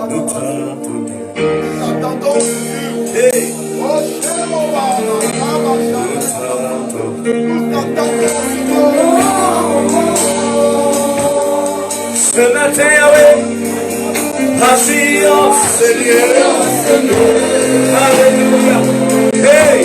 Nous t'attendons. Hey. Ce matin, Yahweh, assis en Seigneur. Alléluia. Hey.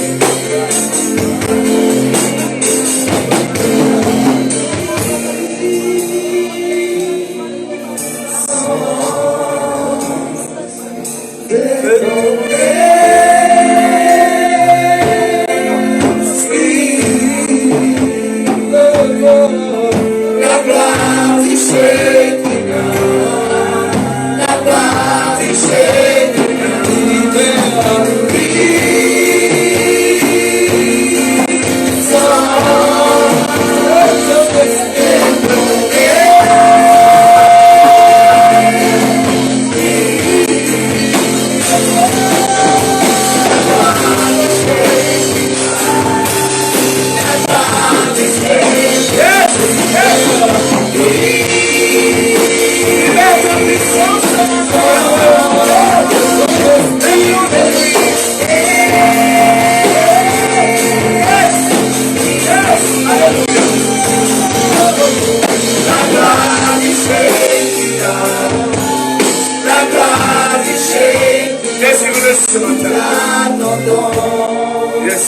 Yes.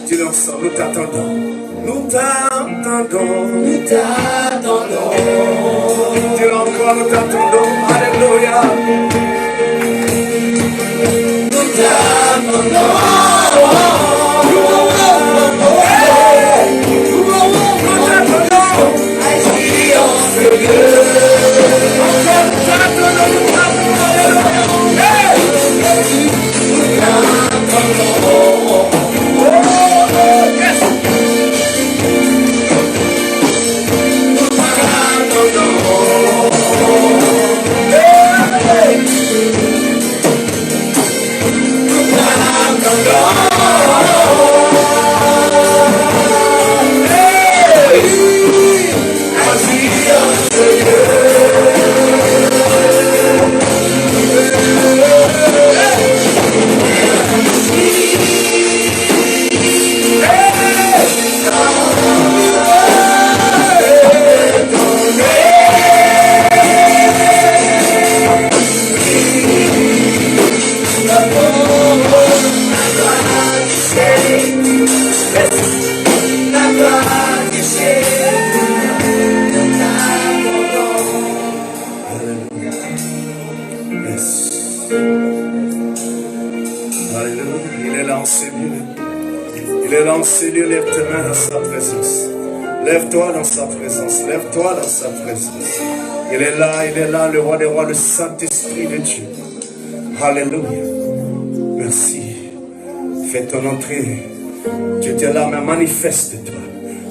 Dis-le ensemble, nous t'attendons. Nous t'attendons. Nous t'attendons. Dis-le encore, nous t'attendons. Alléluia. Nous t'attendons. Seigneur, lève tes mains dans sa présence. Lève-toi dans sa présence. Lève-toi dans sa présence. Il est là, le roi des rois, le Saint-Esprit de Dieu. Alléluia. Merci. Fais ton entrée. Tu es là, mais manifeste-toi.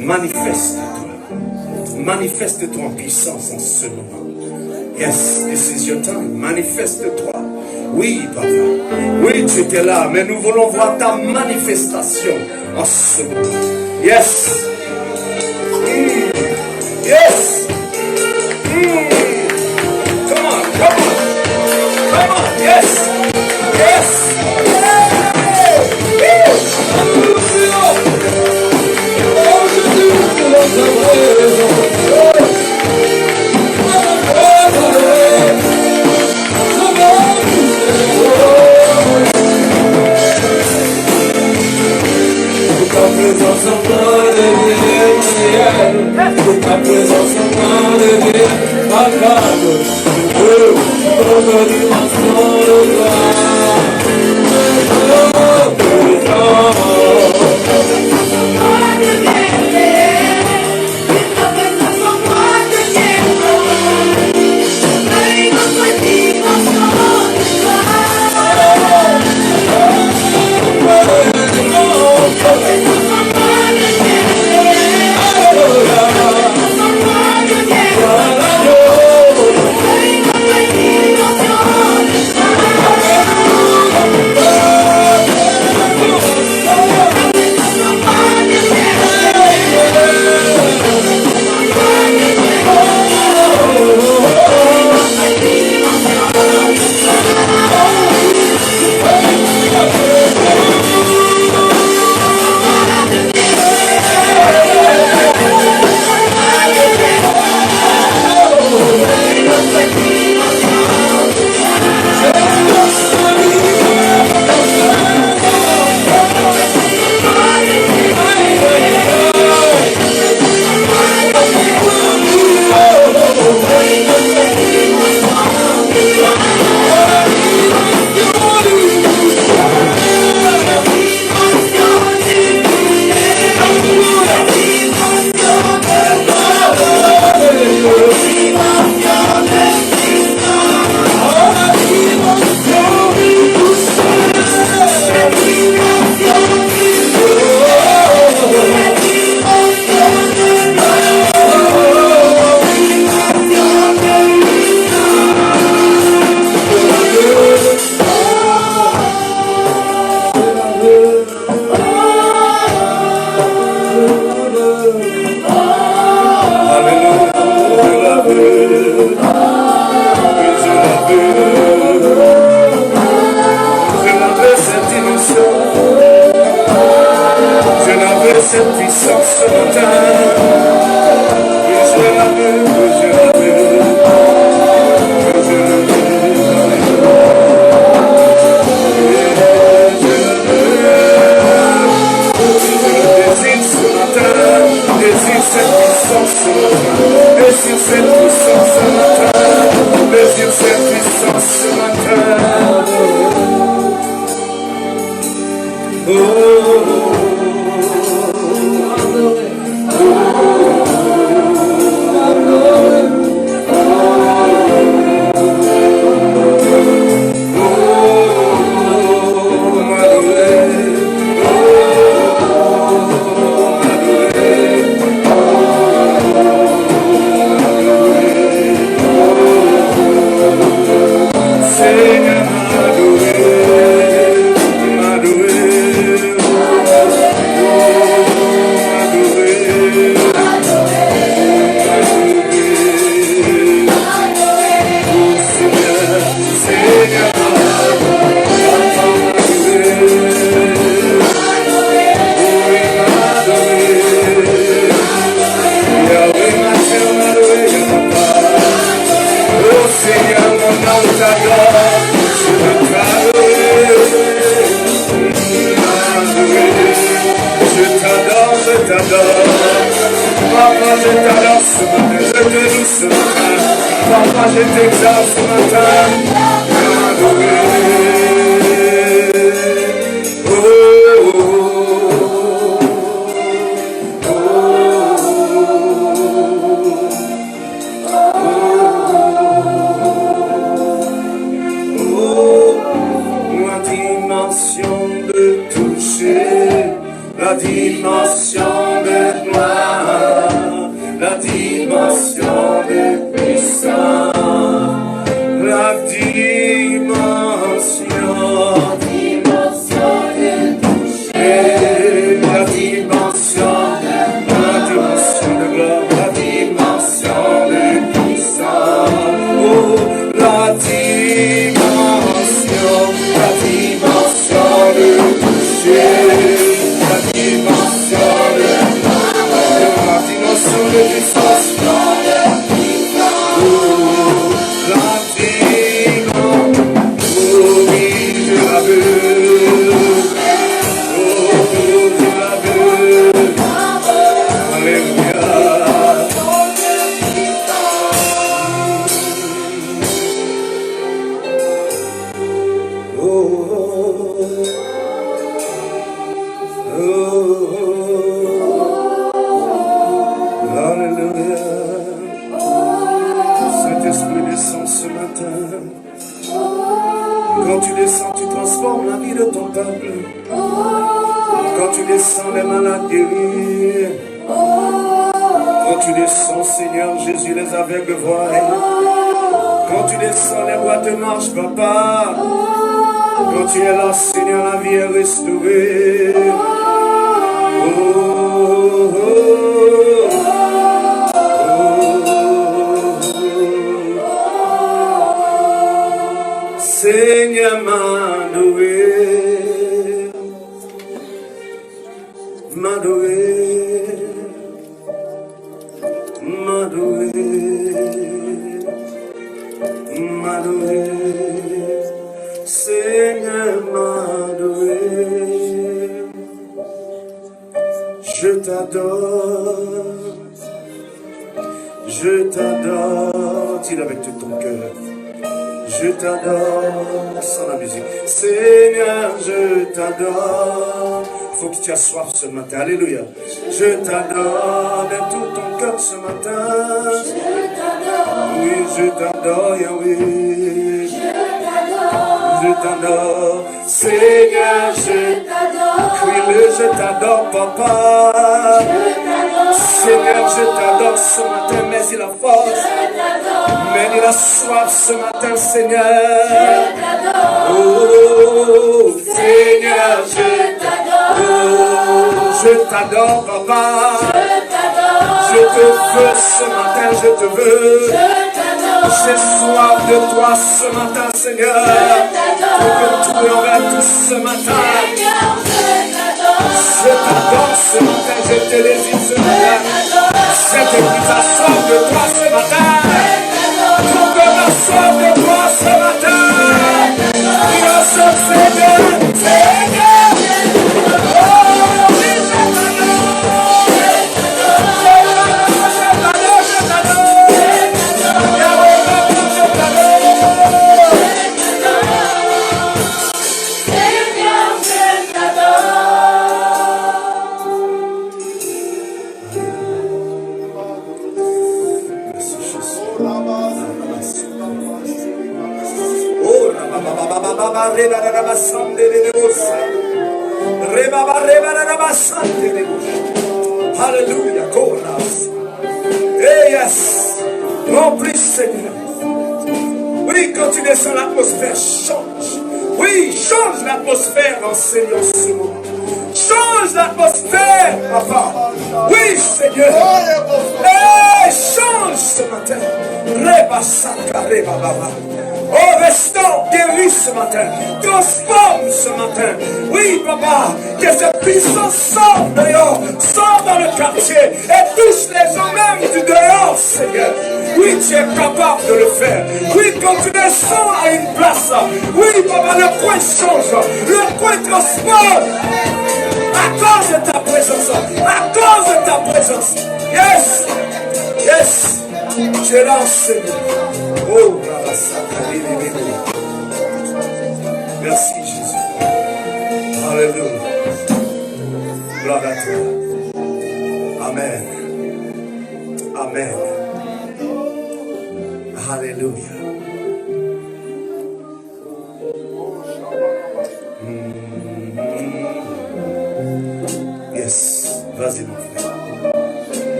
Manifeste-toi. Manifeste-toi en puissance en ce moment. Yes, this is your time. Manifeste-toi. Oui, papa. Oui, tu étais là, mais nous voulons voir ta manifestation en ce moment. Yes. Yes. Come on, come on. Come on, yes. Yes. Ta présence en moi devient ciel. Ta présence en moi devient accable. Comme dimension de gloire. cette puissance ce matin. Que je la veux, que je la veux, que je la veux. Désire cette puissance ce matin, désire cette puissance ce matin, désire cette puissance ce matin. Oh, je t'exalte ce matin, la dimension de toucher, la dimension de gloire, la dimension de puissance, la dimension de toucher, la dimension de gloire, la dimension de puissance, oh, la dimension de toucher, la dimension de puissance. Quand tu descends, tu transformes la vie de ton peuple. Quand tu descends, les malades guéris. Quand tu descends, Seigneur Jésus, les aveugles voient. Quand tu descends, les boîtes marchent, papa. Quand tu es là, Seigneur, la vie est restaurée. Oh, oh, oh. Seigneur m'adoré, m'adoré, m'adoré, m'adoré, Seigneur m'adoré, je t'adore, dis-le avec tout ton cœur. Je t'adore, sans la musique. Seigneur, je t'adore. Il faut que tu aies soif ce matin. Alléluia. Je t'adore de tout ton cœur ce matin. Je t'adore. Oui, je t'adore, Yahweh. Je t'adore. Seigneur, je t'adore. Crie-le, je t'adore, papa. Seigneur, je t'adore ce matin, mais il a force. Mais il a soif ce matin, Seigneur. Oh, Seigneur, je t'adore. Oh, je t'adore, papa. Je te veux ce matin, je te veux. J'ai soif de toi ce matin, Seigneur. Pour que tout le reste ce matin. Je t'adore ce matin, je te désire ce matin. Cette église a soif de toi ce matin. Ton cœur a soif de toi ce matin. Il a soif, Seigneur. Seigneur. Oh, oui, c'est Hallelujah, chorus. Hey, yes. Remplis, Seigneur. Oui, quand tu descends, l'atmosphère change. Oui, change l'atmosphère en Seigneur ce moment. Change l'atmosphère, papa. Oui, Seigneur. Hey, change ce matin. Reba saka, reba baba. Oh, restaure, guéris ce matin. Transforme ce matin. Oui, papa, que cette puissance sorte dehors, sort dans le quartier et touche les gens même du dehors, Seigneur. Oui, tu es capable de le faire. Oui, quand tu descends à une place, oui, papa, le coin change. Le coin transforme. À cause de ta présence. À cause de ta présence. Yes. Yes. Tu es là, Seigneur. Oh, merci Jésus. Alléluia. Gloire à toi. Amen. Amen. Alléluia. Yes. Vas-y mon frère.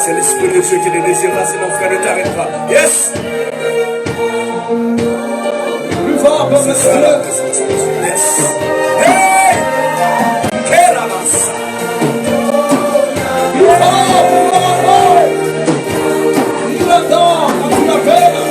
C'est l'Esprit de Dieu qui le désire. Vas-y mon frère, ne t'arrête pas. Yes. Plus fort dans le ciel. Yes. Hey. Quelle avance. Plus fort pour l'amour. Il attend quand tu l'appelles.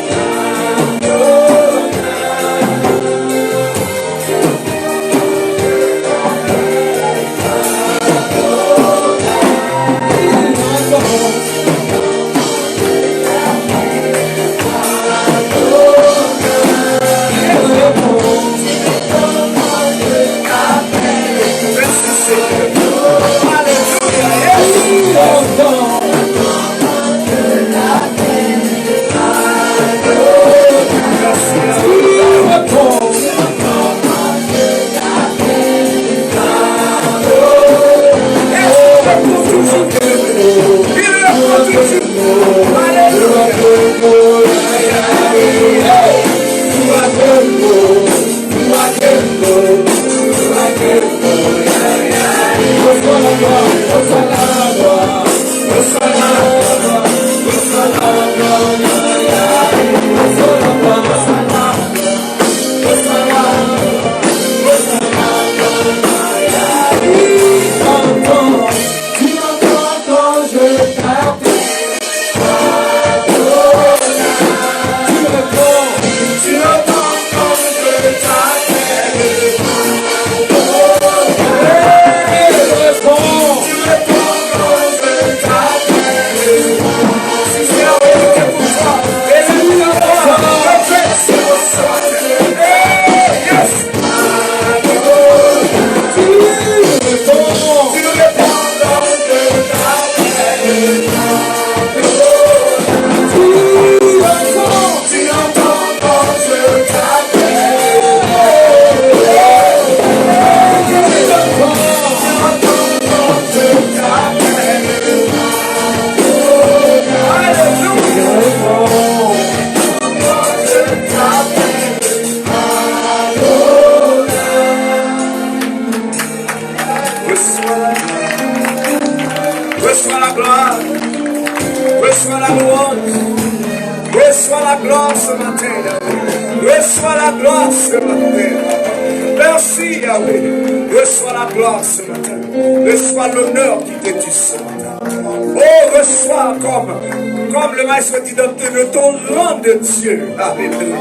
Reçois la gloire ce matin. Merci Yahweh. Reçois la gloire ce matin. Reçois l'honneur qui t'est dû ce matin. Oh, reçois comme le maître dit dans le torrent de Dieu. Alléluia.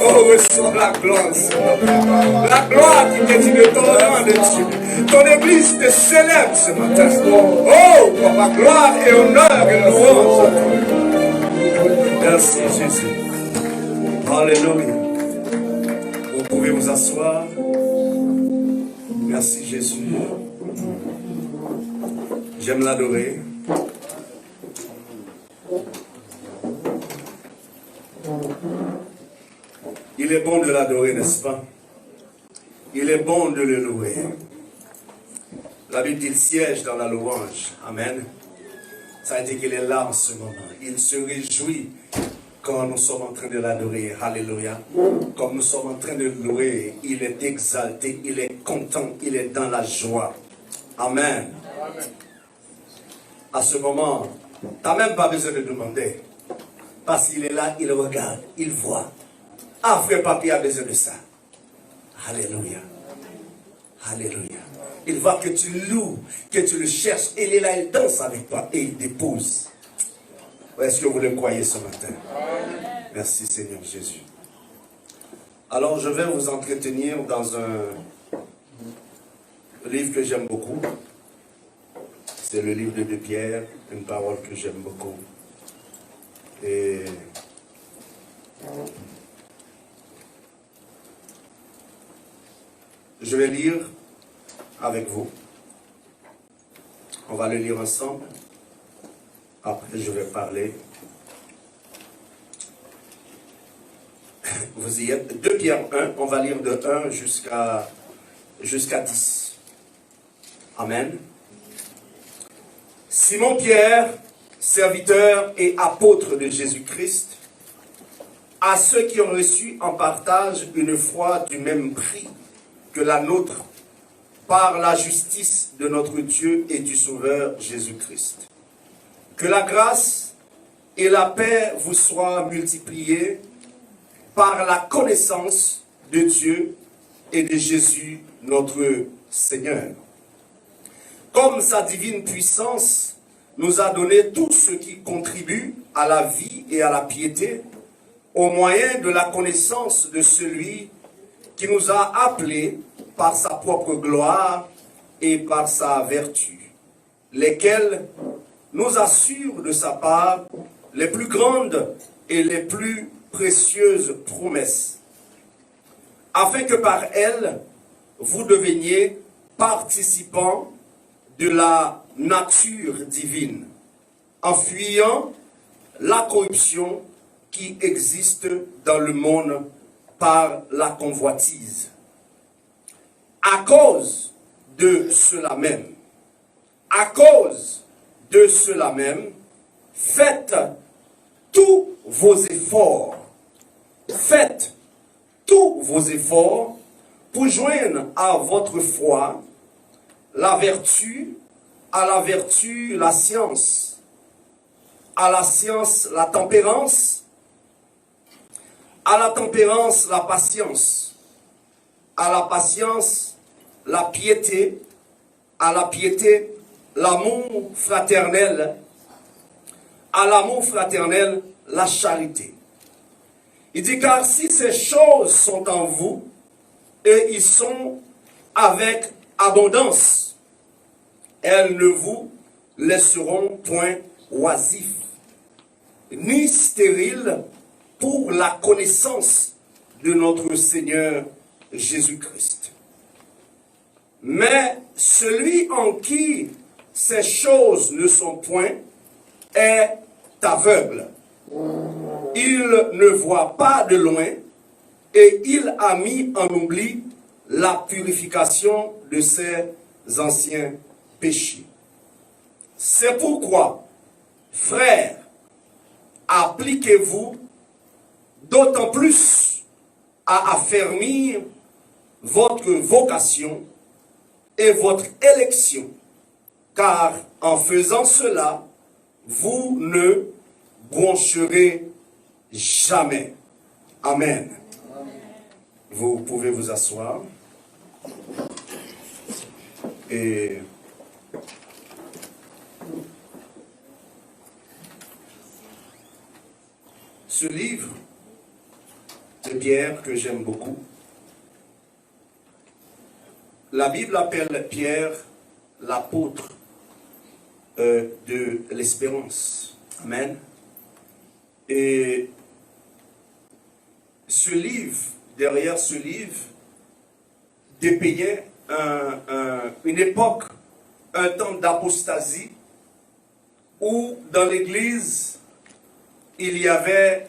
Oh, reçois la gloire ce matin. La gloire qui t'est due de torrent de Dieu. Ton église te célèbre ce matin. Oh, papa, gloire et honneur et louange. Merci Jésus. Alléluia. Vous pouvez vous asseoir. Merci Jésus. J'aime l'adorer. Il est bon de l'adorer, n'est-ce pas? Il est bon de le louer. La Bible dit qu'il siège dans la louange. Amen. Ça a été qu'il est là en ce moment. Il se réjouit quand nous sommes en train de l'adorer. Alléluia. Comme nous sommes en train de louer, il est exalté, il est content, il est dans la joie. Amen. Amen. À ce moment, tu n'as même pas besoin de demander. Parce qu'il est là, il regarde, il voit. Ah, frère Papi a besoin de ça. Alléluia. Alléluia. Il voit que tu loues, que tu le cherches. Il est là, il danse avec toi et il dépose. Est-ce que vous le croyez ce matin? Merci Seigneur Jésus. Alors je vais vous entretenir dans un livre que j'aime beaucoup. C'est le livre de Pierre, une parole que j'aime beaucoup. Et je vais lire avec vous. On va le lire ensemble. Après, je vais parler. Vous y êtes. 2 Pierre 1, on va lire de 1 jusqu'à 10. Amen. Simon Pierre, serviteur et apôtre de Jésus-Christ, à ceux qui ont reçu en partage une foi du même prix que la nôtre, par la justice de notre Dieu et du Sauveur Jésus-Christ. Que la grâce et la paix vous soient multipliées par la connaissance de Dieu et de Jésus notre Seigneur. Comme sa divine puissance nous a donné tout ce qui contribue à la vie et à la piété, au moyen de la connaissance de celui qui nous a appelés par sa propre gloire et par sa vertu, lesquels nous assurent de sa part les plus grandes et les plus précieuses promesses, afin que par elles, vous deveniez participants de la nature divine, en fuyant la corruption qui existe dans le monde par la convoitise. À cause de cela même, faites tous vos efforts pour joindre à votre foi la vertu, à la vertu la science, à la science la tempérance, à la tempérance la patience, à la patience la piété, à la piété l'amour fraternel, à l'amour fraternel la charité. Il dit, car si ces choses sont en vous, et ils sont avec abondance, elles ne vous laisseront point oisifs, ni stériles pour la connaissance de notre Seigneur Jésus-Christ. Mais celui en qui ces choses ne sont point est aveugle. Il ne voit pas de loin et il a mis en oubli la purification de ses anciens péchés. C'est pourquoi, frères, appliquez-vous d'autant plus à affermir votre vocation et votre élection, car en faisant cela, vous ne broncherez jamais. Amen. Amen. Vous pouvez vous asseoir. Et ce livre de Pierre que j'aime beaucoup. La Bible appelle Pierre l'apôtre de l'espérance. Amen. Et ce livre, derrière ce livre, dépeignait une époque, un temps d'apostasie, où dans l'Église, il y avait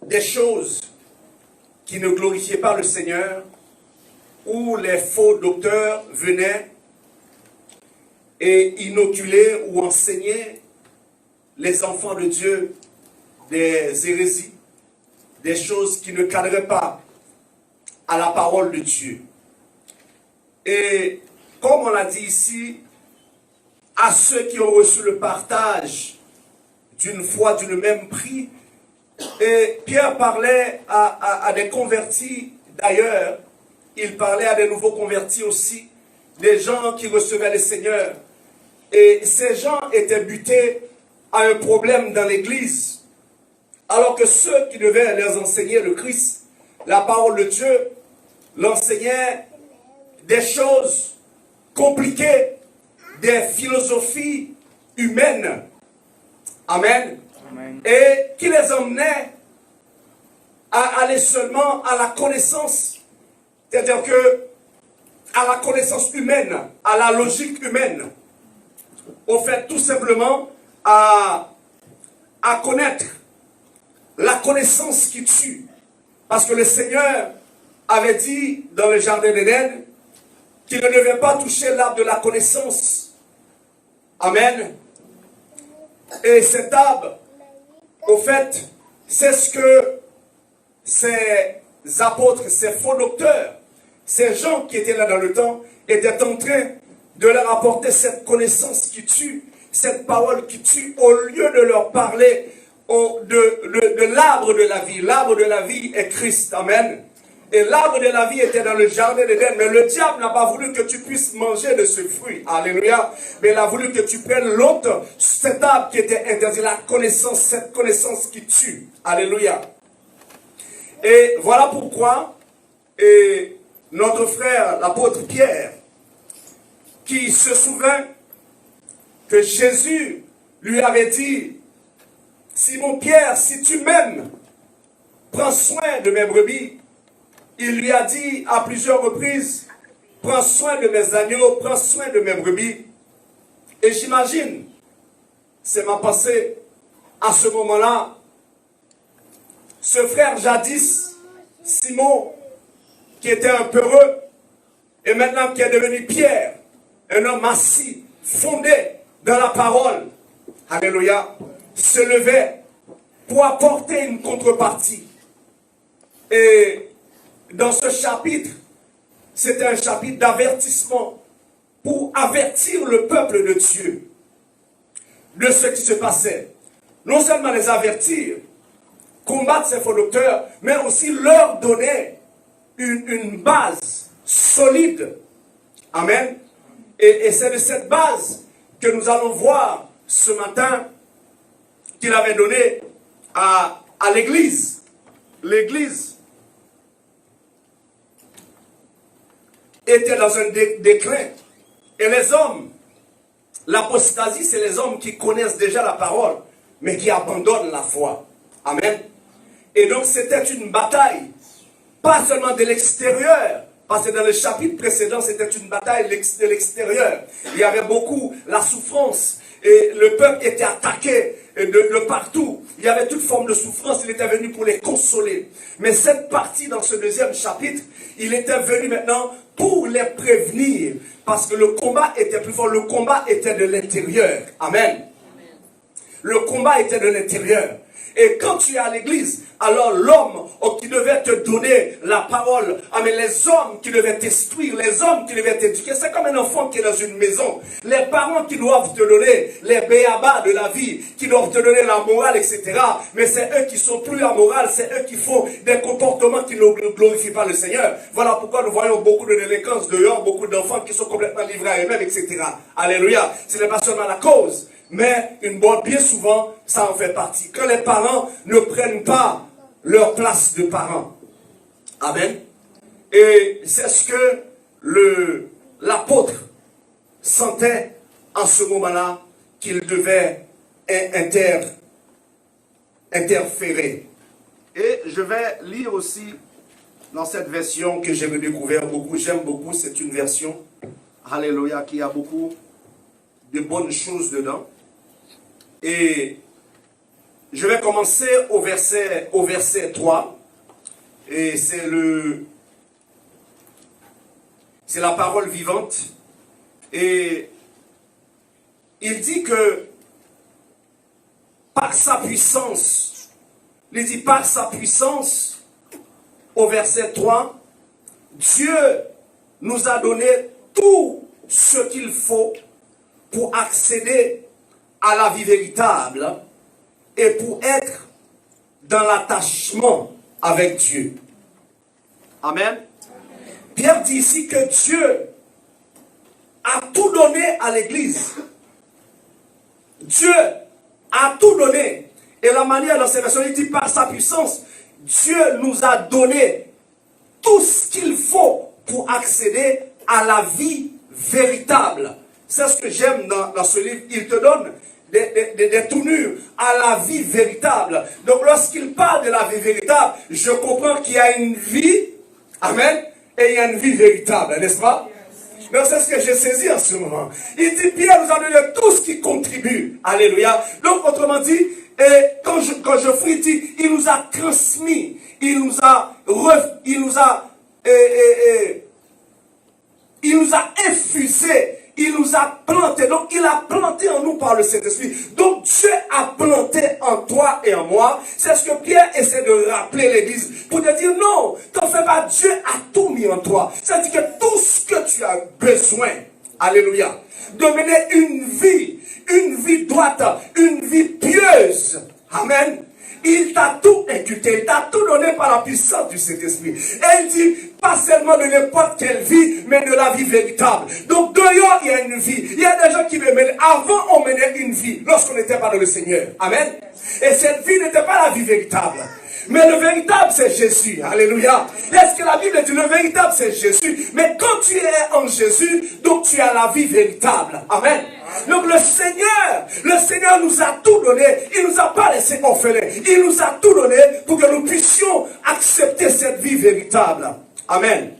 des choses qui ne glorifiaient pas le Seigneur, où les faux docteurs venaient et inoculaient ou enseignaient les enfants de Dieu des hérésies, des choses qui ne cadraient pas à la parole de Dieu. Et comme on l'a dit ici, à ceux qui ont reçu le partage d'une foi, d'une même prix, et Pierre parlait à des convertis d'ailleurs, il parlait à des nouveaux convertis aussi, des gens qui recevaient le Seigneur. Et ces gens étaient butés à un problème dans l'Église, alors que ceux qui devaient leur enseigner le Christ, la parole de Dieu, l'enseignaient des choses compliquées, des philosophies humaines. Amen. Amen. Et qui les emmenait à aller seulement à la connaissance, c'est-à-dire que à la connaissance humaine, à la logique humaine, au fait tout simplement à connaître la connaissance qui tue. Parce que le Seigneur avait dit dans le jardin d'Éden qu'il ne devait pas toucher l'arbre de la connaissance. Amen. Et cet arbre, au fait, c'est ce que ces apôtres, ces faux docteurs, ces gens qui étaient là dans le temps, étaient en train de leur apporter cette connaissance qui tue, cette parole qui tue, au lieu de leur parler de l'arbre de la vie. L'arbre de la vie est Christ. Amen. Et l'arbre de la vie était dans le jardin d'Éden. Mais le diable n'a pas voulu que tu puisses manger de ce fruit. Alléluia. Mais il a voulu que tu prennes l'autre, cet arbre qui était interdit, la connaissance, cette connaissance qui tue. Alléluia. Et voilà pourquoi notre frère, l'apôtre Pierre, qui se souvint que Jésus lui avait dit, Simon Pierre, si tu m'aimes, prends soin de mes brebis. Il lui a dit à plusieurs reprises, prends soin de mes agneaux, prends soin de mes brebis. Et j'imagine, c'est ma pensée, à ce moment-là, ce frère jadis, Simon, qui était un peureux, et maintenant qui est devenu Pierre, un homme assis, fondé dans la parole, alléluia, se levait pour apporter une contrepartie. Et dans ce chapitre, c'était un chapitre d'avertissement pour avertir le peuple de Dieu de ce qui se passait. Non seulement les avertir, combattre ces faux docteurs, mais aussi leur donner une base solide. Amen. Et c'est de cette base que nous allons voir ce matin qu'il avait donné à l'Église. L'Église était dans un déclin. Et les hommes, l'apostasie, c'est les hommes qui connaissent déjà la parole, mais qui abandonnent la foi. Amen. Et donc c'était une bataille, pas seulement de l'extérieur, parce que dans le chapitre précédent, c'était une bataille de l'extérieur. Il y avait beaucoup la souffrance, et le peuple était attaqué de partout. Il y avait toute forme de souffrance, il était venu pour les consoler. Mais cette partie, dans ce deuxième chapitre, il était venu maintenant pour les prévenir, parce que le combat était plus fort, le combat était de l'intérieur. Amen. Le combat était de l'intérieur. Et quand tu es à l'église, alors l'homme qui devait te donner la parole, mais les hommes qui devaient t'instruire, les hommes qui devaient t'éduquer, c'est comme un enfant qui est dans une maison. Les parents qui doivent te donner les béabas de la vie, qui doivent te donner la morale, etc. Mais c'est eux qui sont plus amoraux, c'est eux qui font des comportements qui ne glorifient pas le Seigneur. Voilà pourquoi nous voyons beaucoup de délinquance dehors, beaucoup d'enfants qui sont complètement livrés à eux-mêmes, etc. Alléluia. Ce n'est pas seulement la cause, mais bien souvent, ça en fait partie. Quand les parents ne prennent pas leur place de parents. Amen. Et c'est ce que l'apôtre sentait en ce moment-là, qu'il devait interférer. Et je vais lire aussi dans cette version que j'ai découvert beaucoup, j'aime beaucoup, c'est une version, alléluia, qui a beaucoup de bonnes choses dedans. Et je vais commencer au verset 3, et c'est la parole vivante. Et il dit que par sa puissance, il dit par sa puissance, au verset 3, Dieu nous a donné tout ce qu'il faut pour accéder à la vie véritable et pour être dans l'attachement avec Dieu. Amen. Pierre dit ici que Dieu a tout donné à l'Église. Dieu a tout donné. Et la manière dans cette version, il dit par sa puissance, Dieu nous a donné tout ce qu'il faut pour accéder à la vie véritable. C'est ce que j'aime dans ce livre. Il te donne des tournures à la vie véritable. Donc lorsqu'il parle de la vie véritable, je comprends qu'il y a une vie, amen, et il y a une vie véritable, n'est-ce pas? Donc c'est ce que j'ai saisi en ce moment. Il dit, Pierre nous a donné tout ce qui contribue. Alléluia. Donc autrement dit, et quand je fouille, il nous a transmis, il nous a infusé, il nous a planté. Donc il a planté en nous par le Saint-Esprit. Donc Dieu a planté en toi et en moi. C'est ce que Pierre essaie de rappeler l'Église pour te dire non, t'en fais pas, Dieu a tout mis en toi. C'est-à-dire que tout ce que tu as besoin, alléluia, de mener une vie droite, une vie pieuse, amen. Il t'a tout inculqué, il t'a tout donné par la puissance du Saint-Esprit. Et il dit, pas seulement de n'importe quelle vie, mais de la vie véritable. Donc dehors, il y a une vie. Il y a des gens qui veulent mener. Avant, on menait une vie lorsqu'on n'était pas dans le Seigneur. Amen. Et cette vie n'était pas la vie véritable. Mais le véritable, c'est Jésus. Alléluia. Est-ce que la Bible dit le véritable, c'est Jésus? Mais quand tu es en Jésus, donc tu as la vie véritable. Amen. Donc le Seigneur nous a tout donné. Il ne nous a pas laissé orphelins. Il nous a tout donné pour que nous puissions accepter cette vie véritable. Amen.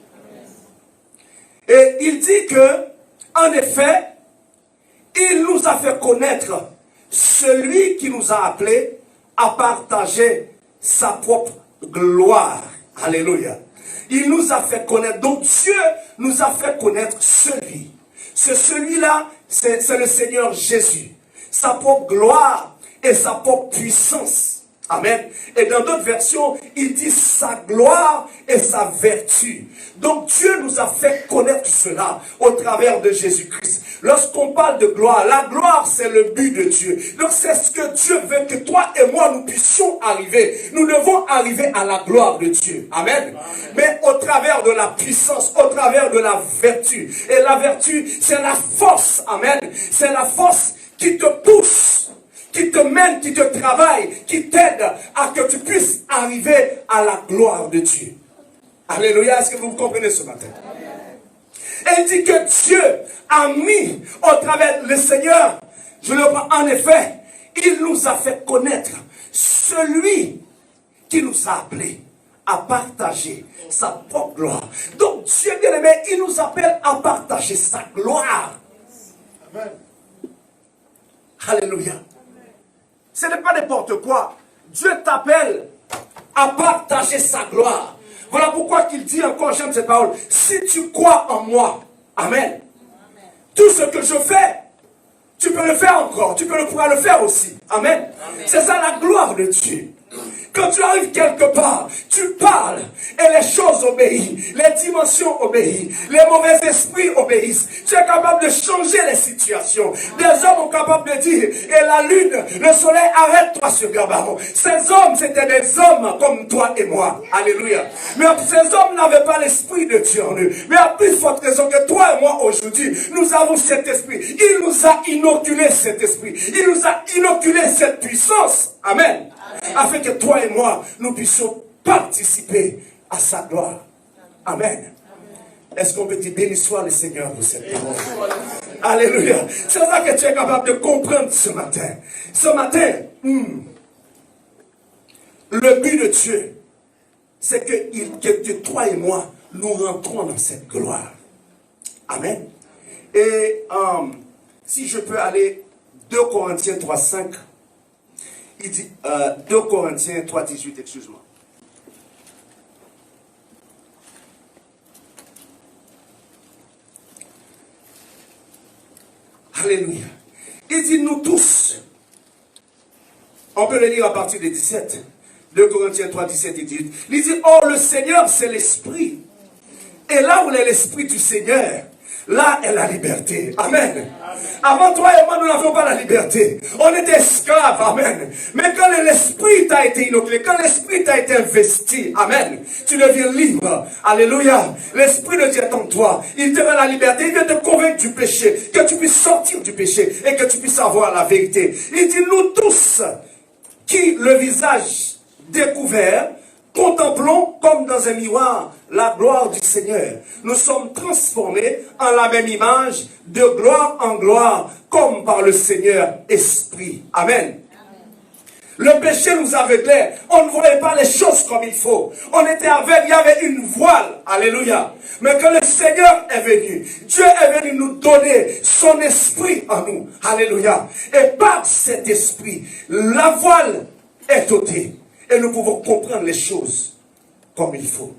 Et il dit que, en effet, il nous a fait connaître celui qui nous a appelés à partager sa propre gloire. Alléluia. Il nous a fait connaître. Donc Dieu nous a fait connaître celui. Celui-là, c'est le Seigneur Jésus. Sa propre gloire et sa propre puissance. Amen. Et dans d'autres versions, il dit sa gloire et sa vertu. Donc Dieu nous a fait connaître cela au travers de Jésus-Christ. Lorsqu'on parle de gloire, la gloire c'est le but de Dieu. Donc c'est ce que Dieu veut que toi et moi nous puissions arriver. Nous devons arriver à la gloire de Dieu. Amen. Amen. Mais au travers de la puissance, au travers de la vertu. Et la vertu c'est la force. Amen. C'est la force qui te pousse, qui te mène, qui te travaille, qui t'aide à que tu puisses arriver à la gloire de Dieu. Alléluia, est-ce que vous comprenez ce matin? Et il dit que Dieu a mis au travers le Seigneur, je le prends en effet, il nous a fait connaître celui qui nous a appelés à partager sa propre gloire. Donc Dieu bien-aimé, il nous appelle à partager sa gloire. Amen. Alléluia. Ce n'est pas n'importe quoi. Dieu t'appelle à partager sa gloire. Voilà pourquoi qu'il dit encore, j'aime cette parole, si tu crois en moi, amen, tout ce que je fais, tu peux le faire encore, tu peux le pouvoir le faire aussi, amen. C'est ça la gloire de Dieu. Quand tu arrives quelque part, tu parles et les choses obéissent, les dimensions obéissent, les mauvais esprits obéissent. Tu es capable de changer les situations. Des hommes sont capables de dire, et la lune, le soleil, arrête-toi ce gabaron. Ces hommes, c'était des hommes comme toi et moi. Alléluia. Mais ces hommes n'avaient pas l'esprit de Dieu en eux. Mais à plus forte raison que toi et moi aujourd'hui, nous avons cet esprit. Il nous a inoculé cet esprit. Il nous a inoculé cette puissance. Amen. Afin que toi et moi, nous puissions participer à sa gloire. Amen. Est-ce qu'on peut dire béni soit le Seigneur pour cette parole? Alléluia. C'est ça que tu es capable de comprendre ce matin. Ce matin, le but de Dieu, c'est que toi et moi, nous rentrons dans cette gloire. Amen. Et si je peux aller 2 Corinthiens 3, 5. Il dit, 2 Corinthiens 3, 18, excuse-moi. Alléluia. Il dit, nous tous, on peut le lire à partir de 17. 2 Corinthiens 3, 17 et 18. Il dit, oh, le Seigneur, c'est l'Esprit. Et là où est l'Esprit du Seigneur, là est la liberté. Amen. Avant toi et moi, nous n'avions pas la liberté. On était esclaves. Amen. Mais quand l'Esprit t'a été inoculé, quand l'Esprit t'a été investi, amen, tu deviens libre. Alléluia. L'Esprit de Dieu est en toi. Il te rend la liberté. Il vient te convaincre du péché. Que tu puisses sortir du péché et que tu puisses avoir la vérité. Il dit, nous tous, qui le visage découvert, contemplons comme dans un miroir la gloire du Seigneur. Nous sommes transformés en la même image, de gloire en gloire, comme par le Seigneur Esprit. Amen. Le péché nous aveuglait. On ne voyait pas les choses comme il faut. On était aveugle, il y avait une voile. Alléluia. Mais quand le Seigneur est venu, Dieu est venu nous donner son esprit en nous. Alléluia. Et par cet esprit, la voile est ôtée. Et nous pouvons comprendre les choses comme il faut.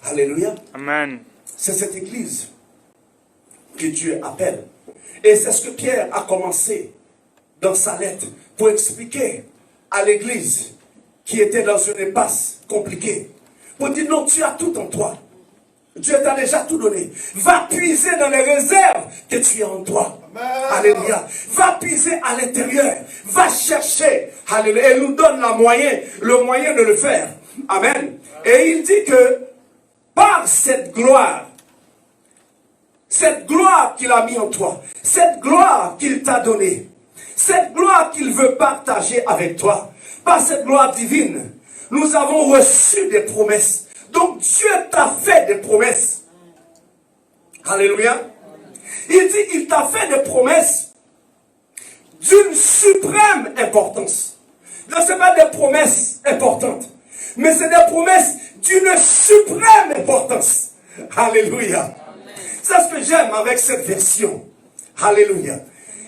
Alléluia. Amen. C'est cette église que Dieu appelle. Et c'est ce que Pierre a commencé dans sa lettre pour expliquer à l'église qui était dans une impasse compliquée. Pour dire non, tu as tout en toi. Dieu t'a déjà tout donné. Va puiser dans les réserves que tu as en toi. Amen. Alléluia. Va puiser à l'intérieur. Va chercher. Alléluia. Et nous donne le moyen de le faire. Amen. Et il dit que par cette gloire qu'il a mis en toi, cette gloire qu'il t'a donnée, cette gloire qu'il veut partager avec toi, par cette gloire divine, nous avons reçu des promesses. Donc Dieu t'a fait des promesses. Alléluia. Il dit, il t'a fait des promesses d'une suprême importance. Donc ce n'est pas des promesses importantes, mais c'est des promesses d'une suprême importance. Alléluia. C'est ce que j'aime avec cette version. Alléluia.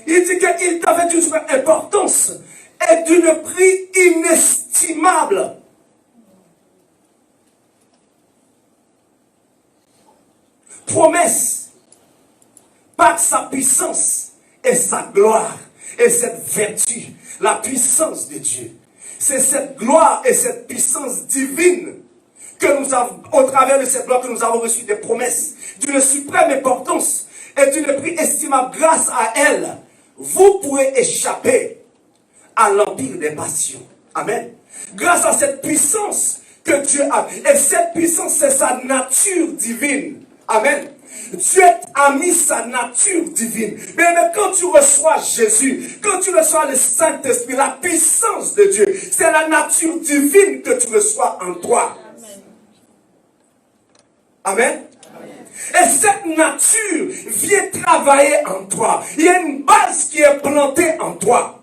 Il dit qu'il t'a fait d'une suprême importance et d'une prix inestimable. Promesse par sa puissance et sa gloire et cette vertu, la puissance de Dieu. C'est cette gloire et cette puissance divine que nous avons, au travers de cette gloire que nous avons reçu des promesses d'une suprême importance et d'une prix estimable. Grâce à elle, vous pourrez échapper à l'empire des passions. Amen. Grâce à cette puissance que Dieu a. Et cette puissance, c'est sa nature divine. Amen. Dieu a mis sa nature divine. Mais quand tu reçois Jésus, quand tu reçois le Saint-Esprit, la puissance de Dieu, c'est la nature divine que tu reçois en toi. Amen. Et cette nature vient travailler en toi. Il y a une base qui est plantée en toi.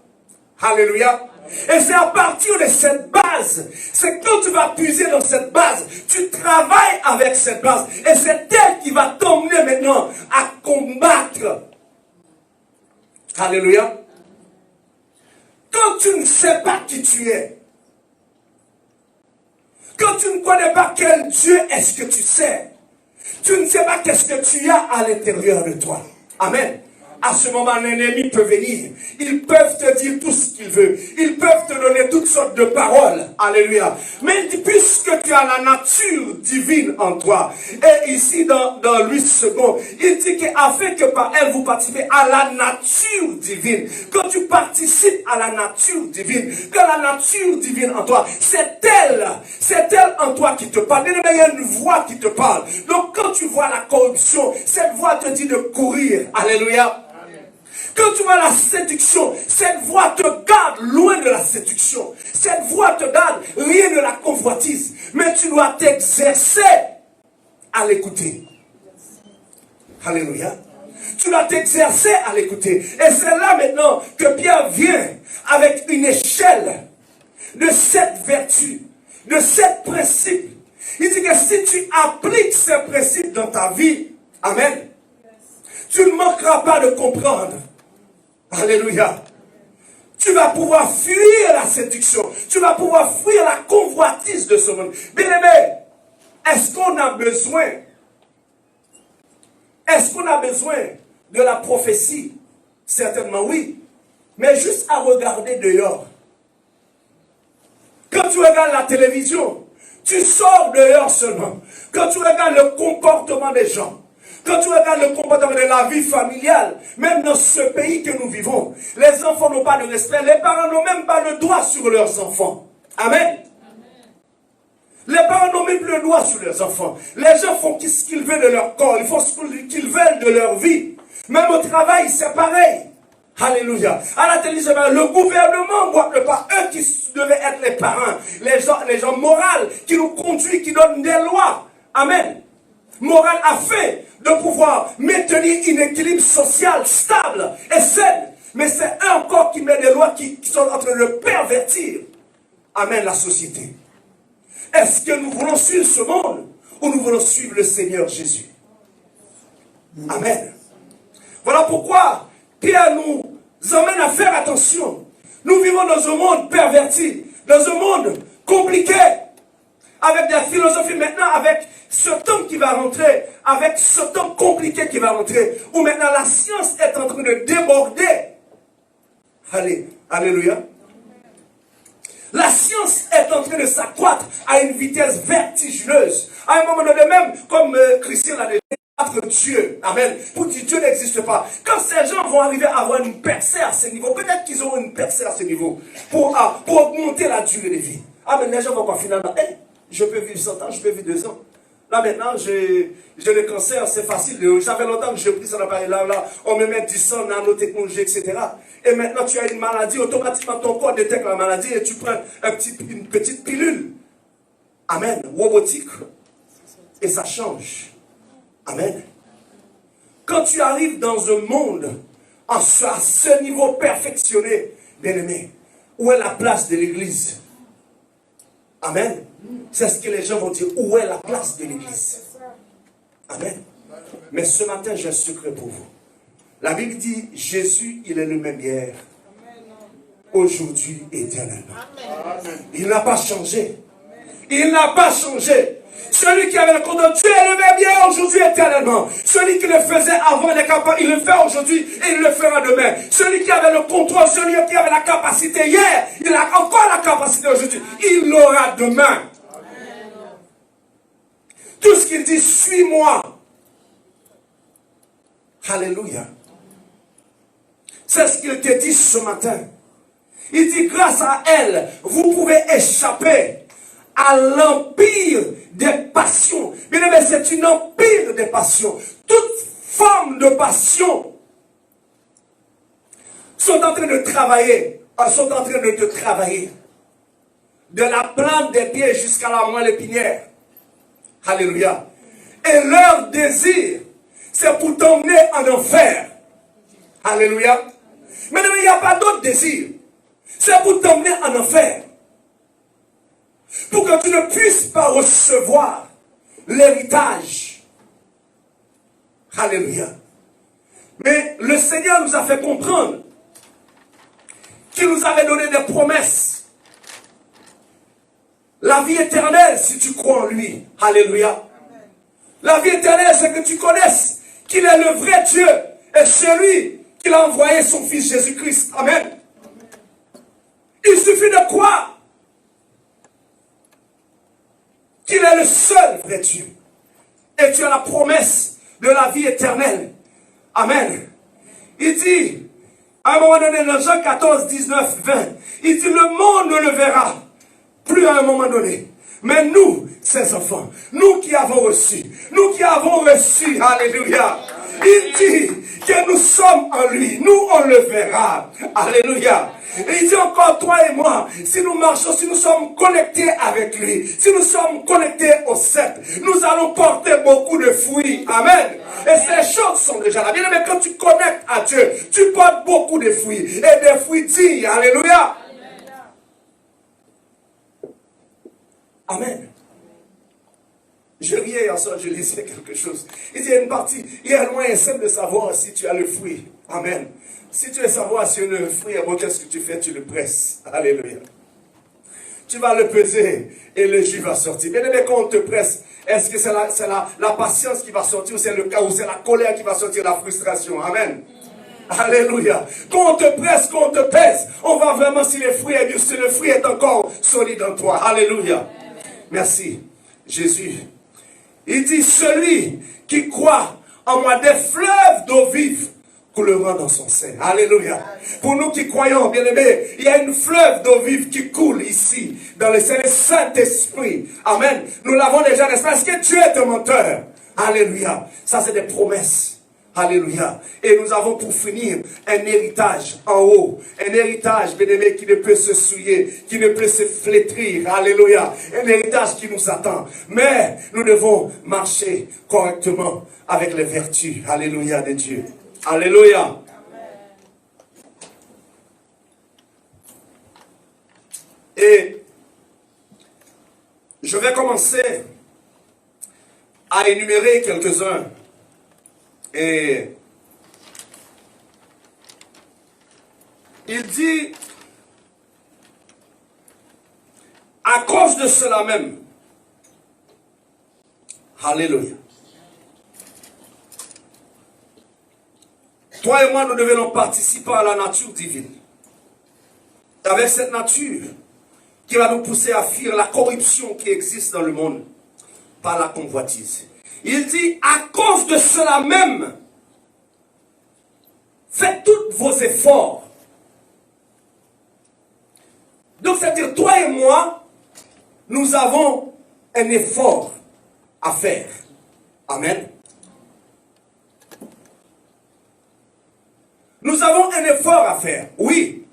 Alléluia. Et c'est à partir de cette base, c'est quand tu vas puiser dans cette base, tu travailles avec cette base. Et c'est elle qui va t'emmener maintenant à combattre. Alléluia. Quand tu ne sais pas qui tu es, quand tu ne connais pas quel Dieu est-ce que tu sais, tu ne sais pas qu'est-ce que tu as à l'intérieur de toi. Amen. à ce moment, l'ennemi peut venir. Ils peuvent te dire tout ce qu'ils veulent. Ils peuvent te donner toutes sortes de paroles. Alléluia. Mais il dit, puisque tu as la nature divine en toi, et ici dans Louis II, il dit qu'afin que par elle vous participez à la nature divine. Quand tu participes à la nature divine, que la nature divine en toi, c'est elle en toi qui te parle. Il y a une voix qui te parle. Donc quand tu vois la corruption, cette voix te dit de courir. Alléluia. Quand tu vois la séduction, cette voix te garde loin de la séduction. Cette voix te garde rien de la convoitise. Mais tu dois t'exercer à l'écouter. Alléluia. Tu dois t'exercer à l'écouter. Et c'est là maintenant que Pierre vient avec une échelle de 7 vertus, de 7 principes. Il dit que si tu appliques ces principes dans ta vie, amen, tu ne manqueras pas de comprendre. Alléluia. Tu vas pouvoir fuir la séduction. Tu vas pouvoir fuir la convoitise de ce monde. Bien-aimé, est-ce qu'on a besoin de la prophétie? Certainement oui. Mais juste à regarder dehors. Quand tu regardes la télévision, tu sors dehors seulement. Quand tu regardes le comportement des gens, quand tu regardes le comportement de la vie familiale, même dans ce pays que nous vivons, les enfants n'ont pas de respect, les parents n'ont même pas le doigt sur leurs enfants. Amen. Les parents n'ont même plus le doigt sur leurs enfants. Les gens font ce qu'ils veulent de leur corps, ils font ce qu'ils veulent de leur vie. Même au travail, c'est pareil. Alléluia. À la télévision, le gouvernement ne voit pas eux qui devaient être les parents, les gens moraux qui nous conduisent, qui donnent des lois. Amen. Moral afin de pouvoir maintenir un équilibre social stable et sain. Mais c'est eux encore qui mettent des lois qui sont en train de pervertir. Amen, la société. Est-ce que nous voulons suivre ce monde ou nous voulons suivre le Seigneur Jésus? Amen. Voilà pourquoi Pierre nous emmène à faire attention. Nous vivons dans un monde perverti, dans un monde compliqué, avec des philosophies maintenant, avec ce temps qui va rentrer, avec ce temps compliqué qui va rentrer, où maintenant la science est en train de déborder. Allez, alléluia. La science est en train de s'accroître à une vitesse vertigineuse. À un moment donné même, comme Christian l'a dit, Dieu, amen, pour dire Dieu n'existe pas. Quand ces gens vont arriver à avoir une percée à ce niveau, peut-être qu'ils auront une percée à ce niveau, pour augmenter la durée de vie. Amen, les gens vont pas finalement, hey, je peux vivre 100 ans, je peux vivre 2 ans. Là maintenant, j'ai le cancer, c'est facile. Ça fait longtemps que j'ai pris ça appareil là, on me met 10 ans, nanotechnologie, etc. Et maintenant, tu as une maladie, automatiquement ton corps détecte la maladie et tu prends une petite pilule. Amen. Robotique. Et ça change. Amen. Quand tu arrives dans un monde à ce niveau perfectionné, bien-aimé, où est la place de l'église? Amen. C'est ce que les gens vont dire. Où est la place de l'église? Amen. Mais ce matin, j'ai un secret pour vous. La Bible dit, Jésus, il est le même hier, aujourd'hui, éternellement. Il n'a pas changé. Il n'a pas changé. Celui qui avait le contrôle, Dieu est le même hier, aujourd'hui, éternellement. Celui qui le faisait avant, il le fait aujourd'hui et il le fera demain. Celui qui avait le contrôle, celui qui avait la capacité hier, il a encore la capacité aujourd'hui. Il l'aura demain. Tout ce qu'il dit, suis-moi. Alléluia. C'est ce qu'il te dit ce matin. Il dit, grâce à elle, vous pouvez échapper à l'empire des passions. Bien aimé, c'est une empire des passions. Toute forme de passion sont en train de travailler. Sont en train de te travailler. De la plante des pieds jusqu'à la moelle épinière. Alléluia. Et leur désir, c'est pour t'emmener en enfer. Alléluia. Mais il n'y a pas d'autre désir. C'est pour t'emmener en enfer. Pour que tu ne puisses pas recevoir l'héritage. Alléluia. Mais le Seigneur nous a fait comprendre qu'il nous avait donné des promesses. La vie éternelle, si tu crois en lui. Alléluia. La vie éternelle, c'est que tu connaisses qu'il est le vrai Dieu et celui qu'il a envoyé son fils Jésus-Christ. Amen. Il suffit de croire qu'il est le seul vrai Dieu. Et tu as la promesse de la vie éternelle. Amen. Il dit, à un moment donné, dans Jean 14, 19, 20, il dit, le monde ne le verra plus à un moment donné. Mais nous, ses enfants, nous qui avons reçu, alléluia. Il dit que nous sommes en lui, nous on le verra, alléluia. Et il dit encore, toi et moi, si nous marchons, si nous sommes connectés avec lui, si nous sommes connectés au cep, nous allons porter beaucoup de fruits, amen. Et ces choses sont déjà là. Bien aimé, quand tu connectes à Dieu, tu portes beaucoup de fruits, et des fruits dignes, alléluia. Amen. Je riais hier soir, je lisais quelque chose. Il dit, il y a une partie, il y a un moyen simple de savoir si tu as le fruit. Amen. Si tu veux savoir si le fruit est bon, qu'est-ce que tu fais? Tu le presses. Alléluia. Tu vas le peser et le jus va sortir. Bien aimé, quand on te presse, est-ce que c'est la patience qui va sortir ou c'est le chaos, c'est la colère qui va sortir, la frustration? Amen. Alléluia. Quand on te presse, quand on te pèse, on voit vraiment si le fruit est dur, si le fruit est encore solide en toi. Alléluia. Merci. Jésus. Il dit, celui qui croit en moi, des fleuves d'eau vive couleront dans son sein. Alléluia. Pour nous qui croyons, bien aimés, il y a une fleuve d'eau vive qui coule ici, dans le Saint-Esprit. Amen. Nous l'avons déjà, n'est-ce pas? Est-ce que Dieu est un menteur? Alléluia. Ça, c'est des promesses. Alléluia. Et nous avons pour finir un héritage en haut. Un héritage, bien aimé, qui ne peut se souiller, qui ne peut se flétrir. Alléluia. Un héritage qui nous attend. Mais nous devons marcher correctement avec les vertus. Alléluia de Dieu. Alléluia. Et je vais commencer à énumérer quelques-uns. Et il dit, à cause de cela même, alléluia, toi et moi, nous devenons participer à la nature divine. Avec cette nature qui va nous pousser à fuir la corruption qui existe dans le monde par la convoitise. Il dit, à cause de cela même, faites tous vos efforts. Donc, c'est-à-dire, toi et moi, nous avons un effort à faire. Amen. Nous avons un effort à faire, oui.